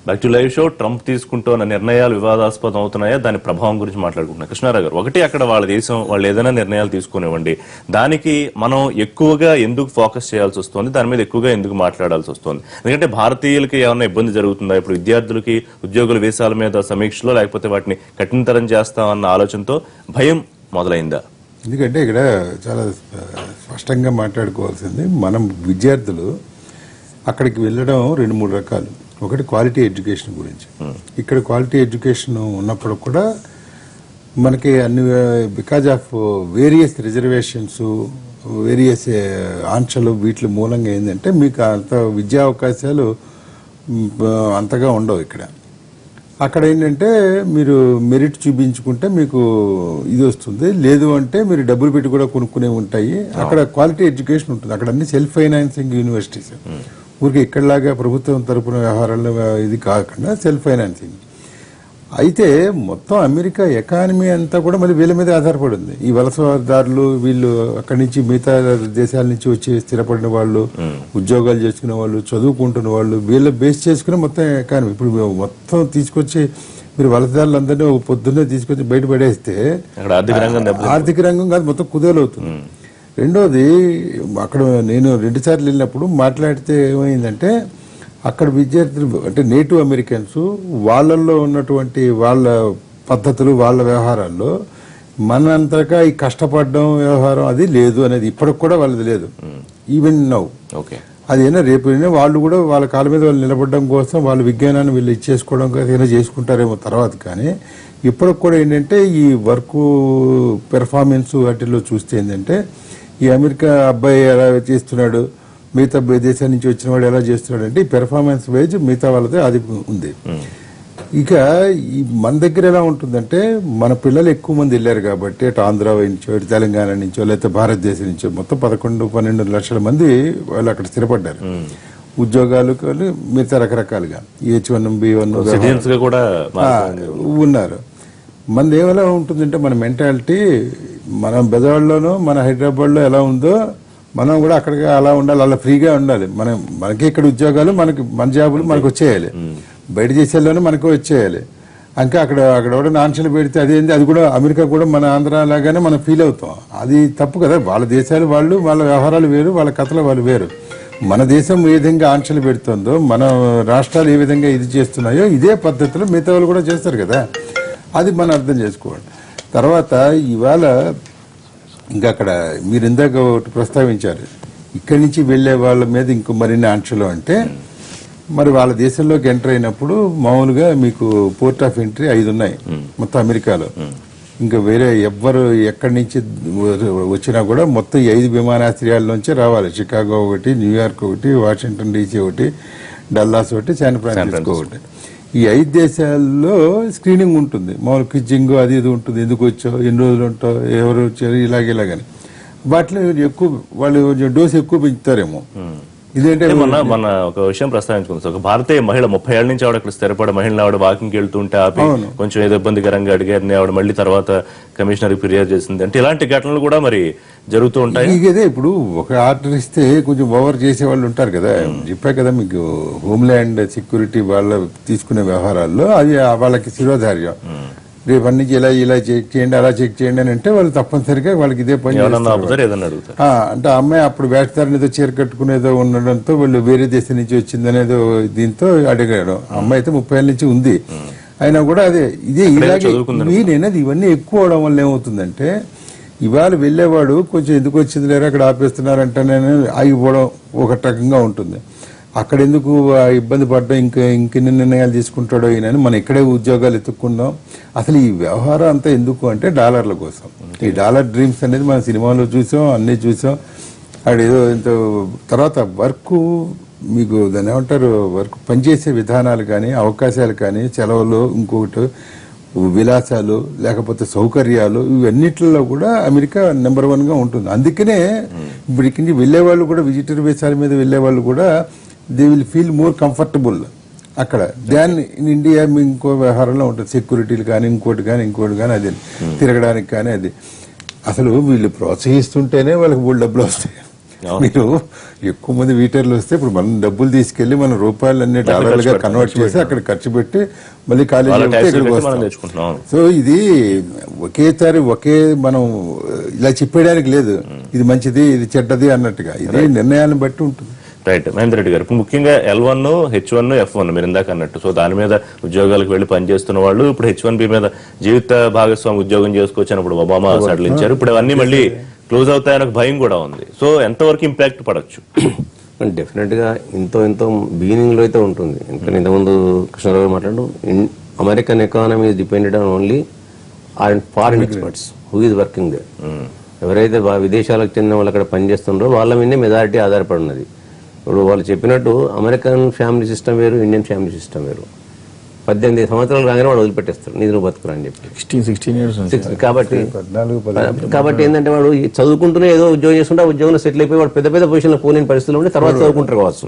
Back to live show. Trump తీసుకుంటున్న నిర్ణయాలు వివాదాస్పదం అవుతున్నాయా, దాని ప్రభావం గురించి మాట్లాడుకుంటున్నాం. కృష్ణారావు గారు, ఒకటి అక్కడ వాళ్ళ దేశం వాళ్ళు ఏదైనా నిర్ణయాలు తీసుకునివ్వండి, దానికి మనం ఎక్కువగా ఎందుకు ఫోకస్ చేయాల్సి వస్తుంది, దాని మీద ఎక్కువగా ఎందుకు మాట్లాడాల్సి వస్తుంది? ఎందుకంటే భారతీయులకి ఏమైనా ఇబ్బంది జరుగుతుందా ఇప్పుడు విద్యార్థులకి ఉద్యోగుల వీసాల మీద సమీక్షలో, లేకపోతే వాటిని కఠినతరం చేస్తామన్న ఆలోచనతో భయం మొదలైందా? ఎందుకంటే ఇక్కడ చాలా స్పష్టంగా మాట్లాడుకోవాల్సింది, మనం విద్యార్థులు అక్కడికి వెళ్ళడం 2-3 రకాలు. ఒకటి క్వాలిటీ ఎడ్యుకేషన్ గురించి. ఇక్కడ క్వాలిటీ ఎడ్యుకేషన్ ఉన్నప్పుడు కూడా మనకి అన్ని because of various reservations, various ఆంక్షలు, వీటి మూలంగా ఏంటంటే మీకు అంత విద్యా అవకాశాలు అంతగా ఉండవు ఇక్కడ. అక్కడ ఏంటంటే మీరు మెరిట్ చూపించుకుంటే మీకు ఇది వస్తుంది, లేదు అంటే మీరు డబ్బులు పెట్టి కూడా కొనుక్కునే ఉంటాయి. అక్కడ క్వాలిటీ ఎడ్యుకేషన్ ఉంటుంది. అక్కడ అన్ని సెల్ఫ్ ఫైనాన్సింగ్ యూనివర్సిటీస్, ఊరికి ఇక్కడలాగా ప్రభుత్వం తరపున వ్యవహారాలు ఇది కాకుండా సెల్ఫ్ ఫైనాన్సింగ్. అయితే మొత్తం అమెరికా ఎకానమీ అంతా కూడా మళ్ళీ వీళ్ళ మీద ఆధారపడింది. ఈ వలసదారులు వీళ్ళు అక్కడి నుంచి మిగతా దేశాల నుంచి వచ్చి స్థిరపడిన వాళ్ళు, ఉద్యోగాలు చేసుకునే వాళ్ళు, చదువుకుంటున్న వాళ్ళు, వీళ్ళ బేస్ చేసుకుని మొత్తం ఎకానమీ. ఇప్పుడు మొత్తం తీసుకొచ్చి మీరు వలసదారులందరినీ పొద్దున్నే తీసుకొచ్చి బయట పడేస్తే ఆర్థిక రంగం కాదు మొత్తం కుదేలవుతుంది. రెండోది, అక్కడ నేను 2 సార్లు వెళ్ళినప్పుడు మాట్లాడితే ఏమైందంటే అక్కడ విద్యార్థులు అంటే నేటివ్ అమెరికన్స్ వాళ్ళల్లో ఉన్నటువంటి వాళ్ళ పద్ధతులు, వాళ్ళ వ్యవహారాల్లో మనంతగా ఈ కష్టపడడం వ్యవహారం అది లేదు అనేది ఇప్పటికి కూడా వాళ్ళది లేదు. ఈవెన్ నౌ అదేనా రేపు వాళ్ళు కూడా వాళ్ళ కాళ్ళ మీద వాళ్ళు నిలబడడం కోసం వాళ్ళ విజ్ఞానాన్ని వీళ్ళు ఇచ్చేసుకోవడం కోసం ఏదైనా చేసుకుంటారేమో తర్వాత. కానీ ఇప్పటికి కూడా ఏంటంటే ఈ వర్క్ పెర్ఫార్మెన్స్ వాటిల్లో చూస్తే ఏంటంటే ఈ అమెరికా అబ్బాయి ఎలా చేస్తున్నాడు, మిగతా దేశం నుంచి వచ్చిన వాడు ఎలా చేస్తున్నాడు అంటే ఈ పెర్ఫార్మెన్స్ వైజ్ మిగతా వాళ్ళతో అది ఉంది. ఇక ఈ మన దగ్గర ఎలా ఉంటుందంటే మన పిల్లలు ఎక్కువ మంది వెళ్ళారు కాబట్టి అటు ఆంధ్ర నుంచో, ఇటు తెలంగాణ నుంచో, లేకపోతే భారతదేశం నుంచో మొత్తం 11-12 లక్షల మంది వాళ్ళు అక్కడ స్థిరపడ్డారు. ఉద్యోగాలు మిగతా రకరకాలుగా H1, B1 కూడా ఉన్నారు. మనది ఏమైనా ఉంటుందంటే మన మెంటాలిటీ మనం బెజవాడలోనూ మన హైదరాబాద్లో ఎలా ఉందో మనం కూడా అక్కడికి అలా ఉండాలి, అలా ఫ్రీగా ఉండాలి. మనకి ఇక్కడ ఉద్యోగాలు మన జాబులు మనకు వచ్చేయాలి, బయట దేశాల్లోనే మనకు వచ్చేయాలి. ఇంకా అక్కడ కూడా ఆంక్షలు పెడితే అదేంటి, అది కూడా అమెరికా కూడా మన ఆంధ్ర లాగానే మనం ఫీల్ అవుతాం. అది తప్పు కదా. వాళ్ళ దేశాలు వాళ్ళు, వాళ్ళ వ్యవహారాలు వేరు, వాళ్ళ కథలు వాళ్ళు వేరు. మన దేశం ఏ విధంగా ఆంక్షలు పెడుతుందో, మన రాష్ట్రాలు ఏ విధంగా ఇది చేస్తున్నాయో ఇదే పద్ధతిలో మిగతా వాళ్ళు కూడా చేస్తారు కదా. అది మనం అర్థం చేసుకోవాలి. తర్వాత ఇవాళ ఇంకా అక్కడ మీరు ఇందాక ఒకటి ప్రస్తావించారు, ఇక్కడి నుంచి వెళ్లే వాళ్ళ మీద ఇంకో మరిన్ని ఆంక్షలు అంటే మరి వాళ్ళ దేశంలోకి ఎంటర్ అయినప్పుడు మామూలుగా మీకు పోర్ట్ ఆఫ్ ఎంట్రీ 5 ఉన్నాయి మొత్తం అమెరికాలో. ఇంకా వేరే ఎవ్వరు ఎక్కడి నుంచి వచ్చినా కూడా మొత్తం 5 విమానాశ్రయాల నుంచే రావాలి. షికాగో ఒకటి, న్యూయార్క్ ఒకటి, వాషింగ్టన్ DC ఒకటి, డల్లాస్ ఒకటి, శాన్ ఫ్రాన్సిస్కో ఒకటి. ఈ 5 దేశాల్లో స్క్రీనింగ్ ఉంటుంది, మామూలు క్విజ్జింగ్ అది ఇది ఉంటుంది. ఎందుకు వచ్చావు, ఎన్ని రోజులు ఉంటావు, ఎవరు వచ్చారు, ఇలాగని. వాటిలో ఎక్కువ వాళ్ళు డోసు ఎక్కువ పెంచుతారేమో. ఇదేంటే మన ఒక విషయం ప్రస్తావించుకుంది. ఒక భారతీయ మహిళ 30 ఏళ్ల నుంచి ఆవిడ అక్కడ స్థిరపడే మహిళ, ఆవిడ వాకింగ్కి వెళ్తుంటే ఆపి కొంచెం ఏదో ఇబ్బందికరంగా అడిగారని ఆవిడ మళ్ళీ తర్వాత కమిషనర్ ఫిర్యాదు చేసింది. అంటే ఇలాంటి ఘటనలు కూడా మరి జరుగుతూ ఉంటాయి. ఇదే ఇప్పుడు ఒక ఆర్డర్ ఇస్తే కొంచెం ఓవర్ చేసే వాళ్ళు ఉంటారు కదా. చెప్పా కదా మీకు, హోమ్ల్యాండ్ సెక్యూరిటీ వాళ్ళ తీసుకునే వ్యవహారాల్లో అది వాళ్ళకి శిరోధార్యం. రేపు అన్ని ఇలా చెక్ చేయండి, అలా చెక్ చేయండి అని అంటే వాళ్ళు తప్పనిసరిగా వాళ్ళకి ఇదే పని అంటే అమ్మాయి అప్పుడు వేటదారిని ఏదో చీర కట్టుకునేదో ఉండడంతో వాళ్ళు వేరే దేశం నుంచి వచ్చిందనేదో దీంతో అడిగాడు. అమ్మాయి అయితే 30 ఏళ్ళ నుంచి ఉంది, అయినా కూడా ఇదే ఇలాగే నేనది ఇవన్నీ ఎక్కువ అవడం వల్ల ఏమవుతుందంటే ఇవాళ వెళ్ళేవాడు కొంచెం ఎందుకు వచ్చింది లేరు అక్కడ ఆపేస్తున్నారంటే ఆగిపోవడం ఒక రకంగా ఉంటుంది. అక్కడ ఎందుకు ఇబ్బంది పడ్డా ఇంకెన్ని నిర్ణయాలు తీసుకుంటాడో ఈయన, మనం ఇక్కడే ఉద్యోగాలు ఎత్తుక్కుందాం. అసలు ఈ వ్యవహారం అంతా ఎందుకు అంటే డాలర్ల కోసం. ఈ డాలర్ డ్రీమ్స్ అనేది మనం సినిమాలో చూసాం, అన్నీ చూసాం. అదేదో ఇంత తర్వాత వర్క్ మీకు దాన్ని ఏమంటారు, వర్క్ పనిచేసే విధానాలు కానీ, అవకాశాలు కానీ, సెలవులు, ఇంకొకటి విలాసాలు లేకపోతే సౌకర్యాలు ఇవన్నిట్లలో కూడా అమెరికా నెంబర్ 1 గా ఉంటుంది. అందుకనే ఇప్పుడు ఇక్కడి నుంచి వెళ్లే వాళ్ళు కూడా విజిటర్ వీసాల మీద వెళ్లే వాళ్ళు కూడా they will feel more comfortable అక్కడ దాన్ ఇన్ ఇండియా. మీ ఇంకో వ్యవహారంలో ఉంటుంది, సెక్యూరిటీలు కానీ ఇంకోటి కానీ అది తిరగడానికి కానీ అది. అసలు వీళ్ళు ప్రోత్సహిస్తుంటేనే వాళ్ళకి మూడు డబ్బులు వస్తాయి. మీరు ఎక్కువ మంది వీటర్లు వస్తే ఇప్పుడు మనం డబ్బులు తీసుకెళ్లి మన రూపాయలన్నీ డాలర్లుగా కన్వర్ట్ చేసి అక్కడ ఖర్చు పెట్టి మళ్ళీ కాలేజీ. సో ఇది ఒకేసారి మనం ఇలా చెప్పేయడానికి లేదు, ఇది మంచిది ఇది చెడ్డది అన్నట్టుగా. ఇది నిర్ణయాలను బట్టి ఉంటుంది. రైట్ మహేందర్ రెడ్డి గారు, ఇప్పుడు ముఖ్యంగా L1, H1, F1 మీరు ఇందాక అన్నట్టు, సో దాని మీద ఉద్యోగాలకు వెళ్లి పనిచేస్తున్న వాళ్ళు ఇప్పుడు H1B మీద జీవిత భాగస్వామి ఉద్యోగం చేసుకోవచ్చని ఒబామా సడలించారు. ఇప్పుడు అవన్నీ మళ్ళీ క్లోజ్ అవుతాయని ఒక భయం కూడా ఉంది. సో ఎంతవరకు ఇంపాక్ట్ పడవచ్చు? డెఫినెట్ గా ఎంతో బిగినింగ్ లో అయితే ఉంటుంది. ఎందుకంటే ఇంతకుముందు కృష్ణారావు మాట్లాడు, American economy depended on only foreign experts who is working they. ఎవరైతే విదేశాలకు చెందిన వాళ్ళు అక్కడ పనిచేస్తున్నారో వాళ్ళ మీదే మెజారిటీ ఆధారపడి ఉన్నది. ఇప్పుడు వాళ్ళు చెప్పినట్టు అమెరికన్ ఫ్యామిలీ సిస్టమ్ వేరు, ఇండియన్ ఫ్యామిలీ సిస్టమ్ వేరు. 18 సంవత్సరాలు రాగానే వాడు వదిలిపెట్టేస్తాడు, నీరు బతుకురా అని చెప్పి. 16 years కాబట్టి ఏంటంటే వాడు చదువుకుంటూనే ఏదో ఉద్యోగం చేస్తుంటే ఆ ఉద్యోగంలో సెటిల్ అయిపోయి వాడు పెద్ద పొజిషన్లో పోలేని పరిస్థితుల్లో ఉండి తర్వాత చదువుకుంటారు కావచ్చు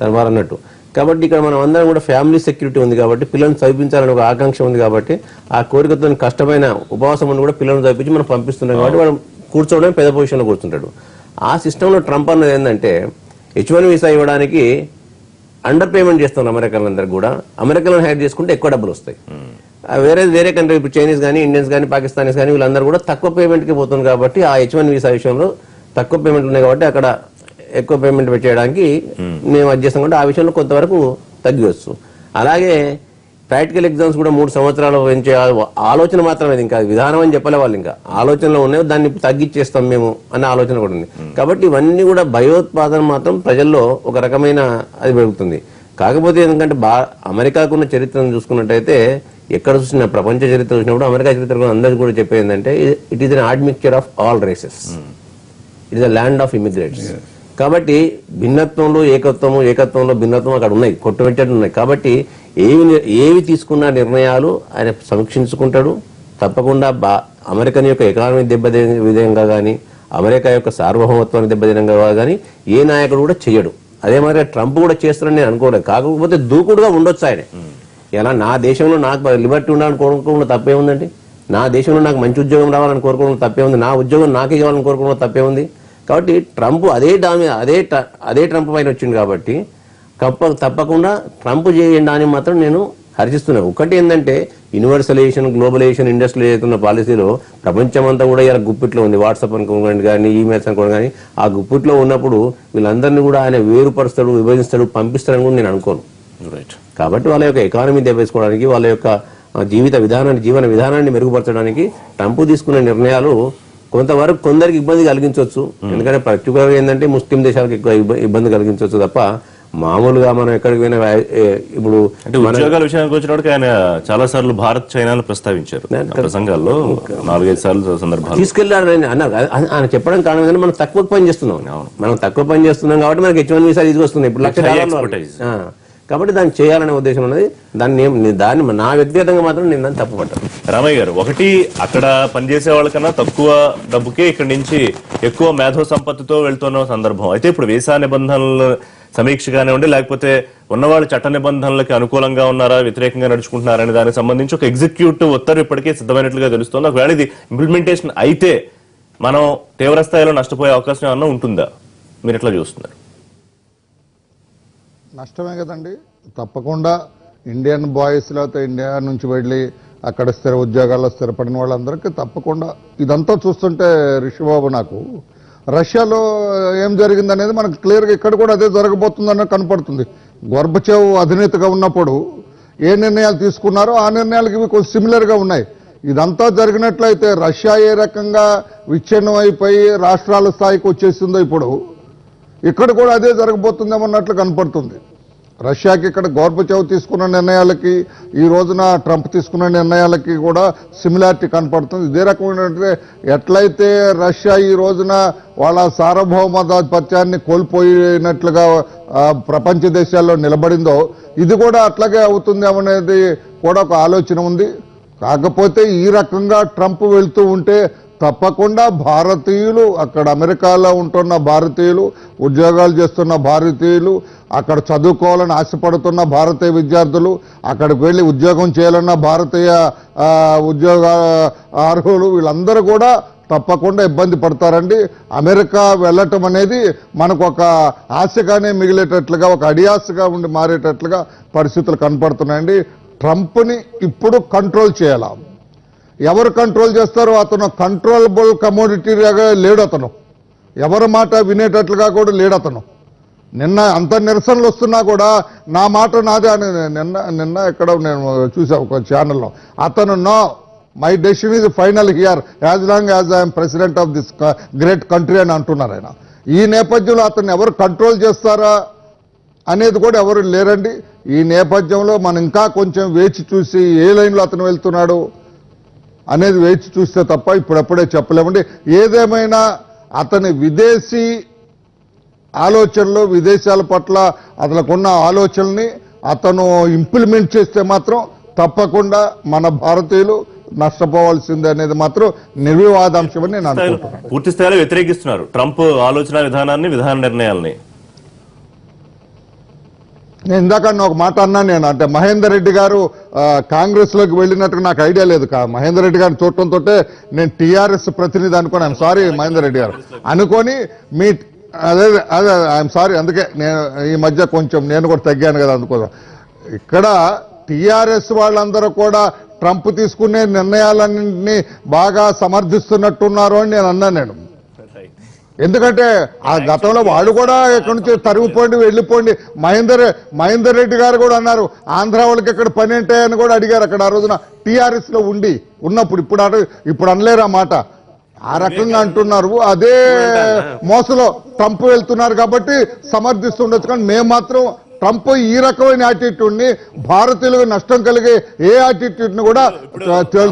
తన వారు అన్నట్టు. కాబట్టి ఇక్కడ మనం అందరం కూడా ఫ్యామిలీ సెక్యూరిటీ ఉంది కాబట్టి, పిల్లల్ని చదివించాలని ఒక ఆకాంక్ష ఉంది కాబట్టి, ఆ కోరికతో కష్టమైన ఉపవాసం ఉండి కూడా పిల్లల్ని చదివించి మనం పంపిస్తున్నాం కాబట్టి వాడు కూర్చోవడం పెద్ద పొజిషన్లో కూర్చుంటాడు. ఆ సిస్టంలో ట్రంప్ అన్నది ఏంటంటే H1 వీసా ఇవ్వడానికి అండర్ పేమెంట్ చేస్తున్నారు అమెరికన్లందరికీ కూడా. అమెరికన్లను హైర్ చేసుకుంటే ఎక్కువ డబ్బులు వస్తాయి. వేరే కంట్రీ ఇప్పుడు చైనీస్ కానీ ఇండియన్స్ కానీ పాకిస్తానీస్ కానీ వీళ్ళందరూ కూడా తక్కువ పేమెంట్కి పోతుంది కాబట్టి ఆ H1 వీసా విషయంలో తక్కువ పేమెంట్ ఉన్నాయి కాబట్టి అక్కడ ఎక్కువ పేమెంట్ పెట్టేయడానికి మేము అది చేస్తాం కాబట్టి ఆ విషయంలో కొంతవరకు తగ్గివచ్చు. అలాగే ప్రాక్టికల్ ఎగ్జామ్స్ కూడా 3 సంవత్సరాలు పెంచే ఆలోచన మాత్రమే, ఇంకా విధానం అని చెప్పలే వాళ్ళు, ఇంకా ఆలోచనలో ఉన్నాయి, దాన్ని తగ్గించేస్తాం మేము అనే ఆలోచన కూడా ఉంది. కాబట్టి ఇవన్నీ కూడా భయోత్పాదన మాత్రం ప్రజల్లో ఒక రకమైన అది పెరుగుతుంది. కాకపోతే ఎందుకంటే అమెరికాకున్న చరిత్రను చూసుకున్నట్టయితే ఎక్కడ చూసిన ప్రపంచ చరిత్ర చూసినప్పుడు అమెరికా చరిత్ర అందరికీ కూడా చెప్పేది ఏంటంటే it is an admixture of all races, it is a land of immigrates. కాబట్టి భిన్నత్వంలో ఏకత్వంలో భిన్నత్వం అక్కడ ఉన్నాయి, కొట్టుమిట్టలు ఉన్నాయి. కాబట్టి ఏవి తీసుకున్న నిర్ణయాలు ఆయన సమీక్షించుకుంటాడు. తప్పకుండా అమెరికన్ యొక్క ఎకానమీ దెబ్బతినే విధంగా కానీ, అమెరికా యొక్క సార్వభౌమత్వాన్ని దెబ్బతినంగా కానీ ఏ నాయకుడు కూడా చేయడు. అదే మరి ట్రంప్ కూడా చేస్తారని నేను అనుకోలేదు. కాకపోతే దూకుడుగా ఉండొచ్చు ఆయన. ఎలా నా దేశంలో నాకు లిబర్టీ ఉండాలని కోరుకోవడంలో తప్పే ఉందండి, నా దేశంలో నాకు మంచి ఉద్యోగం రావాలని కోరుకోవడంలో తప్పే ఉంది, నా ఉద్యోగం నాకే ఇవ్వాలని కోరుకోవడంలో తప్పే ఉంది. కాబట్టి ట్రంప్ అదే ట్రంప్ పైన వచ్చింది కాబట్టి తప్పకుండా ట్రంప్ చేయండి అని మాత్రం నేను హర్షిస్తున్నాను. ఒకటి ఏంటంటే యూనివర్సలైజేషన్, గ్లోబలైజేషన్, ఇండస్ట్రియలైజేషన్ ఉన్న పాలసీలో ప్రపంచమంతా కూడా ఇలా గుప్పిట్లో ఉంది. వాట్సాప్ అనుకోండి కానీ, ఈమెయిల్స్ అనుకోండి కానీ, ఆ గుప్పిట్లో ఉన్నప్పుడు వీళ్ళందరినీ కూడా ఆయన వేరుపరుస్తాడు, విభజిస్తాడు, పంపిస్తాడని కూడా నేను అనుకోను. కాబట్టి వాళ్ళ యొక్క ఎకానమీ దెబ్బేసుకోవడానికి, వాళ్ళ యొక్క జీవన విధానాన్ని మెరుగుపరచడానికి ట్రంప్ తీసుకునే నిర్ణయాలు కొంతవరకు కొందరికి ఇబ్బంది కలిగించవచ్చు. ఎందుకంటే పర్టికులర్గా ఏంటంటే ముస్లిం దేశాలకు ఎక్కువ ఇబ్బంది కలిగించవచ్చు తప్ప మామూలుగా మనం ఎక్కడికి పోయినా ఇప్పుడు ఉద్యోగాల విషయానికి వచ్చినప్పుడు ఆయన చాలా సార్లు భారత్ చైనాను ప్రస్తావించారు ప్రసంగాల్లో, 4-5 సార్లు సందర్భాలు తీసుకెళ్లారు అన్నారు. ఆయన చెప్పడం కారణం ఏంటంటే మనం తక్కువ పని చేస్తున్నాం కాబట్టి మనకి H1 వీసా తీసుకొస్తున్నాయి ఇప్పుడు $1,00,000. కాబట్టి దాన్ని చేయాలనే ఉద్దేశం ఉన్నది. దాన్ని నా వ్యక్తిగతంగా మాత్రం నేను దాన్ని తప్పుపట్టాను. రామయ్య గారు, ఒకటి అక్కడ పనిచేసే వాళ్ళకన్నా తక్కువ డబ్బుకే ఇక్కడి నుంచి ఎక్కువ మేధో సంపత్తితో వెళ్తున్న సందర్భం అయితే ఇప్పుడు వీసా నిబంధనలు సమీక్ష కానివ్వండి, లేకపోతే ఉన్నవాళ్ళు చట్ట నిబంధనలకి అనుకూలంగా ఉన్నారా, వ్యతిరేకంగా నడుచుకుంటున్నారా అనే దానికి సంబంధించి ఒక ఎగ్జిక్యూటివ్ ఉత్తర్వు ఇప్పటికే సిద్ధమైనట్లుగా తెలుస్తోంది. ఒకవేళ ఇది ఇంప్లిమెంటేషన్ అయితే మనం తీవ్ర స్థాయిలో నష్టపోయే అవకాశం ఏమన్నా ఉంటుందా? మీరు ఎట్లా చూస్తున్నారు? నష్టమే కదండి. తప్పకుండా ఇండియన్ బాయ్స్ లేకపోతే ఇండియా నుంచి వెళ్ళి అక్కడ ఉద్యోగాల్లో స్థిరపడిన వాళ్ళందరికీ తప్పకుండా ఇదంతా చూస్తుంటే రిషిబాబు నాకు రష్యాలో ఏం జరిగిందనేది మనకు క్లియర్గా ఇక్కడ కూడా అదే జరగబోతుందనే కనపడుతుంది. గోర్బచేవ్ అధినేతగా ఉన్నప్పుడు ఏ నిర్ణయాలు తీసుకున్నారో ఆ నిర్ణయాలకి ఇవి కొంచెం సిమిలర్గా ఉన్నాయి. ఇదంతా జరిగినట్లయితే రష్యా ఏ రకంగా విచ్ఛిన్నం అయిపోయి రాష్ట్రాల స్థాయికి వచ్చేసిందో ఇప్పుడు ఇక్కడ కూడా అదే జరగబోతుందేమన్నట్లు కనపడుతుంది. రష్యాకి ఇక్కడ గోర్బచేవ్ తీసుకున్న నిర్ణయాలకి ఈ రోజున ట్రంప్ తీసుకున్న నిర్ణయాలకి కూడా సిమిలారిటీ కనపడుతుంది. ఇదే రకమైన ఎట్లయితే రష్యా ఈ రోజున వాళ్ళ సార్వభౌమాధిపత్యాన్ని కోల్పోయినట్లుగా ప్రపంచ దేశాల్లో నిలబడిందో ఇది కూడా అట్లాగే అవుతుందేమనేది కూడా ఒక ఆలోచన ఉంది. కాకపోతే ఈ రకంగా ట్రంప్ వెళ్తూ ఉంటే తప్పకుండా భారతీయులు, అక్కడ అమెరికాలో ఉంటున్న భారతీయులు, ఉద్యోగాలు చేస్తున్న భారతీయులు, అక్కడ చదువుకోవాలని ఆశపడుతున్న భారతీయ విద్యార్థులు, అక్కడికి వెళ్ళి ఉద్యోగం చేయాలన్న భారతీయ ఉద్యోగ అర్హులు, వీళ్ళందరూ కూడా తప్పకుండా ఇబ్బంది పడతారండి. అమెరికా వెళ్ళటం అనేది మనకు ఒక ఆశగానే మిగిలేటట్లుగా, ఒక అడియాసగా ఉండి మారేటట్లుగా పరిస్థితులు కనపడుతున్నాయండి. ట్రంప్ని ఇప్పుడు కంట్రోల్ చేయాలి. ఎవరు కంట్రోల్ చేస్తారో అతను కంట్రోలబుల్ కమోడిటీగా లేడు. అతను ఎవరి మాట వినేటట్లుగా కూడా లేడు. అతను నిన్న అంత నిరసనలు వస్తున్నా కూడా నా మాట నాదే అని నిన్న ఎక్కడ నేను చూసా ఒక ఛానల్లో, అతను no my decision is final here as long as I'm president of this great country అని అంటున్నారు ఆయన. ఈ నేపథ్యంలో అతను ఎవరు కంట్రోల్ చేస్తారా అనేది కూడా ఎవరు లేరండి. ఈ నేపథ్యంలో మనం ఇంకా కొంచెం వేచి చూసి ఏ లైన్లో అతను వెళ్తున్నాడు అనేది వేచి చూస్తే తప్ప ఇప్పుడప్పుడే చెప్పలేమండి. ఏదేమైనా అతని విదేశీ ఆలోచనలు, విదేశాల పట్ల అతనుకున్న ఆలోచనల్ని అతను ఇంప్లిమెంట్ చేస్తే మాత్రం తప్పకుండా మన భారతీయులు నష్టపోవాల్సిందే అనేది మాత్రం నిర్వివాదాంశమని నేను అనుకుంటున్నాను. పూర్తి స్థాయిలో వ్యతిరేకిస్తున్నారు ట్రంప్ ఆలోచన విధానాన్ని, విధాన నిర్ణయాల్ని. నేను ఇందాక ఒక మాట అన్నాను నేను, అంటే మహేందర్ రెడ్డి గారు కాంగ్రెస్ లోకి వెళ్ళినట్టుగా నాకు ఐడియా లేదు. మహేందర్ రెడ్డి గారిని చూడటంతో నేను టీఆర్ఎస్ ప్రతినిధి అనుకోని, ఐఎమ్ సారీ మహేందర్ రెడ్డి గారు అనుకొని మీ అదే అదే ఐఎమ్ సారీ. అందుకే నేను ఈ మధ్య కొంచెం నేను కూడా తగ్గాను కదా అందుకోసం. ఇక్కడ టీఆర్ఎస్ వాళ్ళందరూ కూడా ట్రంప్ తీసుకునే నిర్ణయాలన్నింటినీ బాగా సమర్థిస్తున్నట్టున్నారు అని నేను అన్నాను నేను. ఎందుకంటే ఆ గతంలో వాళ్ళు కూడా ఎక్కడి నుంచి తరిగిపోండి వెళ్ళిపోండి. మహేందర్ రెడ్డి గారు కూడా అన్నారు ఆంధ్ర వాళ్ళకి ఎక్కడ పని ఏంటాయని కూడా అడిగారు అక్కడ ఆ రోజున టీఆర్ఎస్ లో ఉన్నప్పుడు. ఇప్పుడు అనలేరు ఆ మాట, ఆ రకంగా అంటున్నారు. అదే మోసలో ట్రంప్ వెళ్తున్నారు కాబట్టి సమర్థిస్తుండొచ్చు. కానీ మేము మాత్రం ట్రంప్ ఈ రకమైన యాటిట్యూడ్ ని, భారతీయులకు నష్టం కలిగే ఏ యాటిట్యూడ్ ని కూడా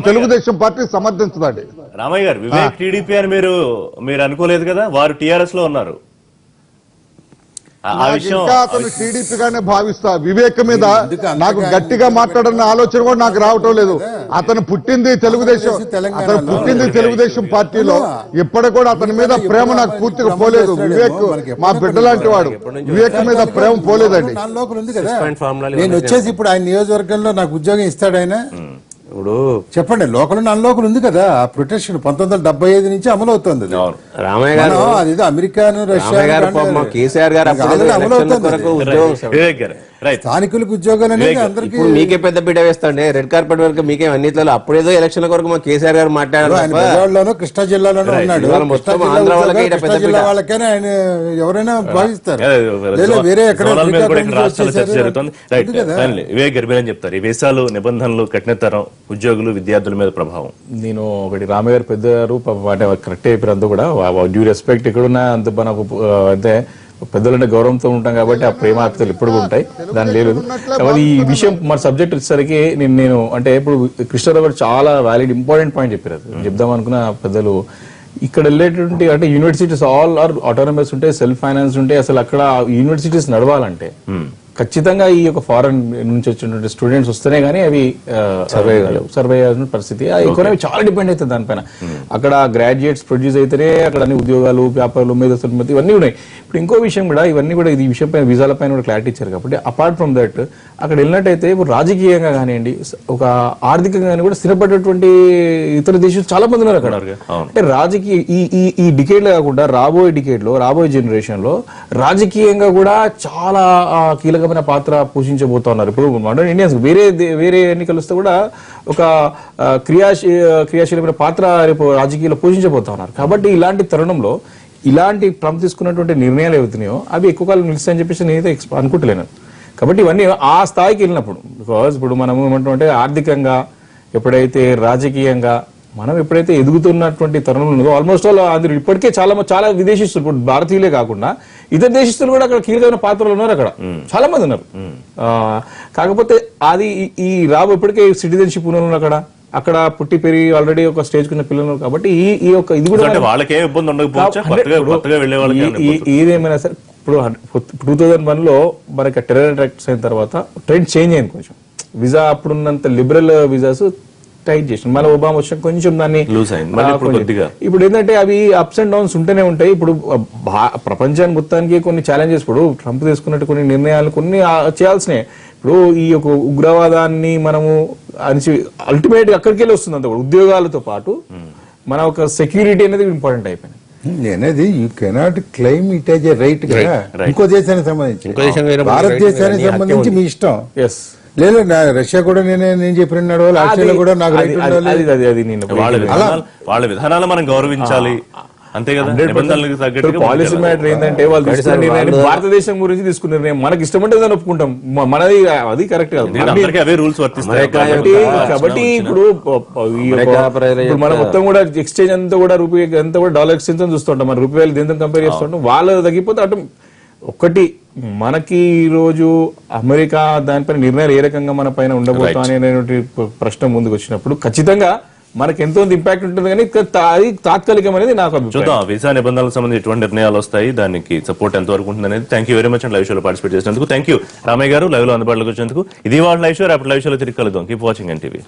తెలుగుదేశం పార్టీ సమర్థించదండి. రామయ్య గారు, వివేక్ టీడీపీ అని మీరు అనుకోలేదు కదా, వారు టీఆర్ఎస్ లో ఉన్నారు. ఇంకా అతను టీడీపీగానే భావిస్తా. వివేక్ మీద నాకు గట్టిగా మాట్లాడన్న ఆలోచన కూడా నాకు రావటం లేదు. అతను పుట్టింది తెలుగుదేశం పార్టీలో. ఇప్పటికి కూడా అతని మీద ప్రేమ నాకు పూర్తిగా పోలేదు. వివేక్ మా బిడ్డ లాంటి వాడు. వివేక్ మీద ప్రేమ పోలేదండి. నేను వచ్చేసి ఇప్పుడు ఆయన నియోజకవర్గంలో నాకు ఉద్యోగం ఇస్తాడు ఆయన. ఇప్పుడు చెప్పండి, లోకల్ అన్లోకల్ ఉంది కదా, ఆ ప్రొటెక్షన్ 1975 నుంచి అమలు అవుతుంది. రామయ్య గారు అదేదో అమెరికాను, రష్యా కేసీఆర్ గారు స్థానికులకు ఉద్యోగాలు అనేది అందరికీ. మీకే పెద్ద బిడ్డ వేస్తాండి రెడ్ కార్పెట్ వరకు మీకే అన్నిట్లో. అప్పుడేదో ఎలక్షన్ వరకు మా కేసీఆర్ గారు మాట్లాడారు. కృష్ణా జిల్లాలోనే ఉన్నాడు. కృష్ణా జిల్లా వాళ్ళకైనా ఆయన ఎవరైనా భావిస్తారు. వేరే ఎక్కడ వివేక్ గర్భిణి చెప్తారు ఈ వేసాలు నిబంధనలు కఠినతరం ఉద్యోగులు విద్యార్థుల మీద ప్రభావం. నేను ఒకటి రామయ్య గారు పెద్దరు కరెక్ట్ అయిపోయారు. అంతా కూడా డ్యూ రెస్పెక్ట్ ఎక్కడున్నా అంత మనకు అంటే పెద్దలంటే గౌరవంతో ఉంటాం కాబట్టి ఆ ప్రేమ ఆప్తలు ఎప్పుడు ఉంటాయి, దాని లేదు. కాబట్టి ఈ విషయం మన సబ్జెక్ట్ వచ్చేసరికి నేను అంటే ఇప్పుడు కృష్ణరావు గారు చాలా వ్యాలిడ్ ఇంపార్టెంట్ పాయింట్ చెప్పారు. చెప్దాం అనుకున్న పెద్దలు ఇక్కడ వెళ్ళేటువంటి అంటే యూనివర్సిటీస్ ఆల్ ఆర్ ఆటోనమస్ ఉంటాయి, సెల్ఫ్ ఫైనాన్స్ ఉంటాయి. అసలు అక్కడ యూనివర్సిటీస్ నడవాలంటే ఖచ్చితంగా ఈ యొక్క ఫారెన్ నుంచి వచ్చినటువంటి స్టూడెంట్స్ వస్తేనే గానీ అవి సర్వే అయ్యాల్సిన పరిస్థితి. ఎకానమీ చాలా డిపెండ్ అవుతుంది దానిపైన. అక్కడ గ్రాడ్యుయేట్స్ ప్రొడ్యూస్ అయితేనే అక్కడ అన్ని ఉద్యోగాలు, వ్యాపారాలు, మేధోసంపత్తి ఇవన్నీ ఉన్నాయి. ఇప్పుడు ఇంకో విషయం కూడా ఇవన్నీ కూడా ఈ విషయం పైన వీసాల పైన కూడా క్లారిటీ ఇచ్చారు కాబట్టి అపార్ట్ ఫ్రమ్ దట్ అక్కడ వెళ్ళినట్టయితే ఇప్పుడు రాజకీయంగా కానివ్వండి, ఒక ఆర్థికంగా కూడా స్థిరపడేటువంటి ఇతర దేశాలు చాలా మంది ఉన్నారు అక్కడ. అంటే రాజకీయ ఈ డికేడ్ కాకుండా రాబోయే డికేడ్ లో, రాబోయే జనరేషన్ లో రాజకీయంగా కూడా చాలా కీలకమైన పాత్ర పోషించబోతున్నారు. ఇప్పుడు మోడర్న్ ఇండియన్స్ వేరే ఎన్నికలు వస్తే కూడా ఒక క్రియాశీలమైన పాత్ర రేపు రాజకీయాల్లో పోషించబోతా ఉన్నారు. కాబట్టి ఇలాంటి తరుణంలో ఇలాంటి ట్రంప్ తీసుకున్నటువంటి నిర్ణయాలు ఏవైతున్నాయో అవి ఎక్కువ కాలం నిలుస్తాయని చెప్పేసి నేనైతే అనుకుంటలేను. కాబట్టి ఇవన్నీ ఆ స్థాయికి వెళ్ళినప్పుడు, బికాజ్ ఇప్పుడు మనం ఏమంటామంటే ఆర్థికంగా ఎప్పుడైతే రాజకీయంగా మనం ఎప్పుడైతే ఎదుగుతున్నటువంటి తరుణంలో ఉన్నదో ఆల్మోస్ట్ ఆల్ అందరూ ఇప్పటికే చాలా విదేశీస్తులు, ఇప్పుడు భారతీయులే కాకుండా ఇతర దేశస్తులు కూడా అక్కడ కీలకమైన పాత్రలు ఉన్నారు. అక్కడ చాలా మంది ఉన్నారు. కాకపోతే అది ఈ ఇప్పటికే సిటిజన్షిప్ ఉన్న అక్కడ పుట్టి పెరిగి ఆల్రెడీ ఒక స్టేజ్ కున్న పిల్లలు కాబట్టి ఈ యొక్క ఇది కూడా ఏదేమైనా సరే ఇప్పుడు 2001 లో మనకి టెర్రర్ అటాక్స్ అయిన తర్వాత ట్రెండ్ చేంజ్ అయింది కొంచెం. వీసా అప్పుడున్నంత లిబరల్ వీసాస్ టైట్ చేసిన, మళ్ళీ ఒబామా వచ్చాక కొంచెం దాన్ని Loose అయింది. మళ్ళీ ఇప్పుడు కొద్దిగా. ఇప్పుడు ఏంటంటే అవి అప్స్ అండ్ డౌన్స్ ఉంటూనే ఉంటాయి. ఇప్పుడు ప్రపంచాన్ని మొత్తానికి కొన్ని ఛాలెంజెస్, ఇప్పుడు ట్రంప్ తీసుకున్నట్టు కొన్ని నిర్ణయాలు కొన్ని చేయాల్సినాయి. ఇప్పుడు ఈ యొక్క ఉగ్రవాదాన్ని మనము అల్టిమేట్ అక్కడికి వెళ్ళి వస్తుంది అంత కూడా, ఉద్యోగాలతో పాటు మన ఒక సెక్యూరిటీ అనేది ఇంపార్టెంట్ అయిపోయింది. నేనేది you cannot claim it as a right కదా, right. ఇంకో దేశానికి సంబంధించి, ఇంకో దేశం వేరే భారతదేశానికి నీ సంబంధించి హక్కే మీ ఇష్టం. ఎస్, లేదు రష్యా కూడా నేను చెప్పినాడు, ఆస్ట్రేలియా కూడా నాకు రైట్ ఉండాలి. అది నేను వాళ్ళ విధానాలు మనం గౌరవించాలి, అంతే కదా, నిబంధనలకు తగ్గట్టుగా పాలసీ మ్యాటర్ ఏంటంటే వాళ్ళు తీసుకున్న నిర్ణయాన్ని భారతదేశం గురించి తీసుకున్న నిర్ణయం మనకి ఇష్టమంటే దాన్ని ఒప్పుకుంటాం, మనది అది కరెక్ట్ కాదు. అందరికీ అవే రూల్స్ వర్తిస్తాయి. కాబట్టి ఇప్పుడు ఇప్పుడు మనం మొత్తం కూడా ఎక్స్చేంజ్ అంతా కూడా రూపీ అంతా కూడా డాలర్ ఎక్స్చేంజ్ అని చూస్తుంటాం, మన రూపాయలు దీంతో కంపేర్ చేస్తుంటాం. వాళ్ళు తగ్గిపోతే అటు ఒకటి మనకి ఈ రోజు అమెరికా దానిపైన నిర్ణయాలు ఏ రకంగా మన పైన ఉండబోతా అనే ప్రశ్న ముందుకు వచ్చినప్పుడు ఖచ్చితంగా మనకి ఎంతో ఇంపాక్ట్ ఉంటుంది, కానీ అది తాత్కాలికం అనేది నాకు అభిప్రాయం. చూద్దాం వీసా నిబంధనలకు సంబంధించి ఎటువంటి నిర్ణయాలు వస్తాయి, దానికి సపోర్ట్ ఎంత వరకు ఉంటుంది అనేది. Thank you very much and live షోలో పార్టిసిపేట్ చేసినందుకు. థ్యాంక్ యూ రామయ్య గారు, లైవ్ లో అందుబాటులోకి వచ్చేందుకు. ఇది వాళ్ళ లైవ్ షో, రేపటి లైవ్ షోలో తిరిగి కలుద్దాం. Keep watching NTV.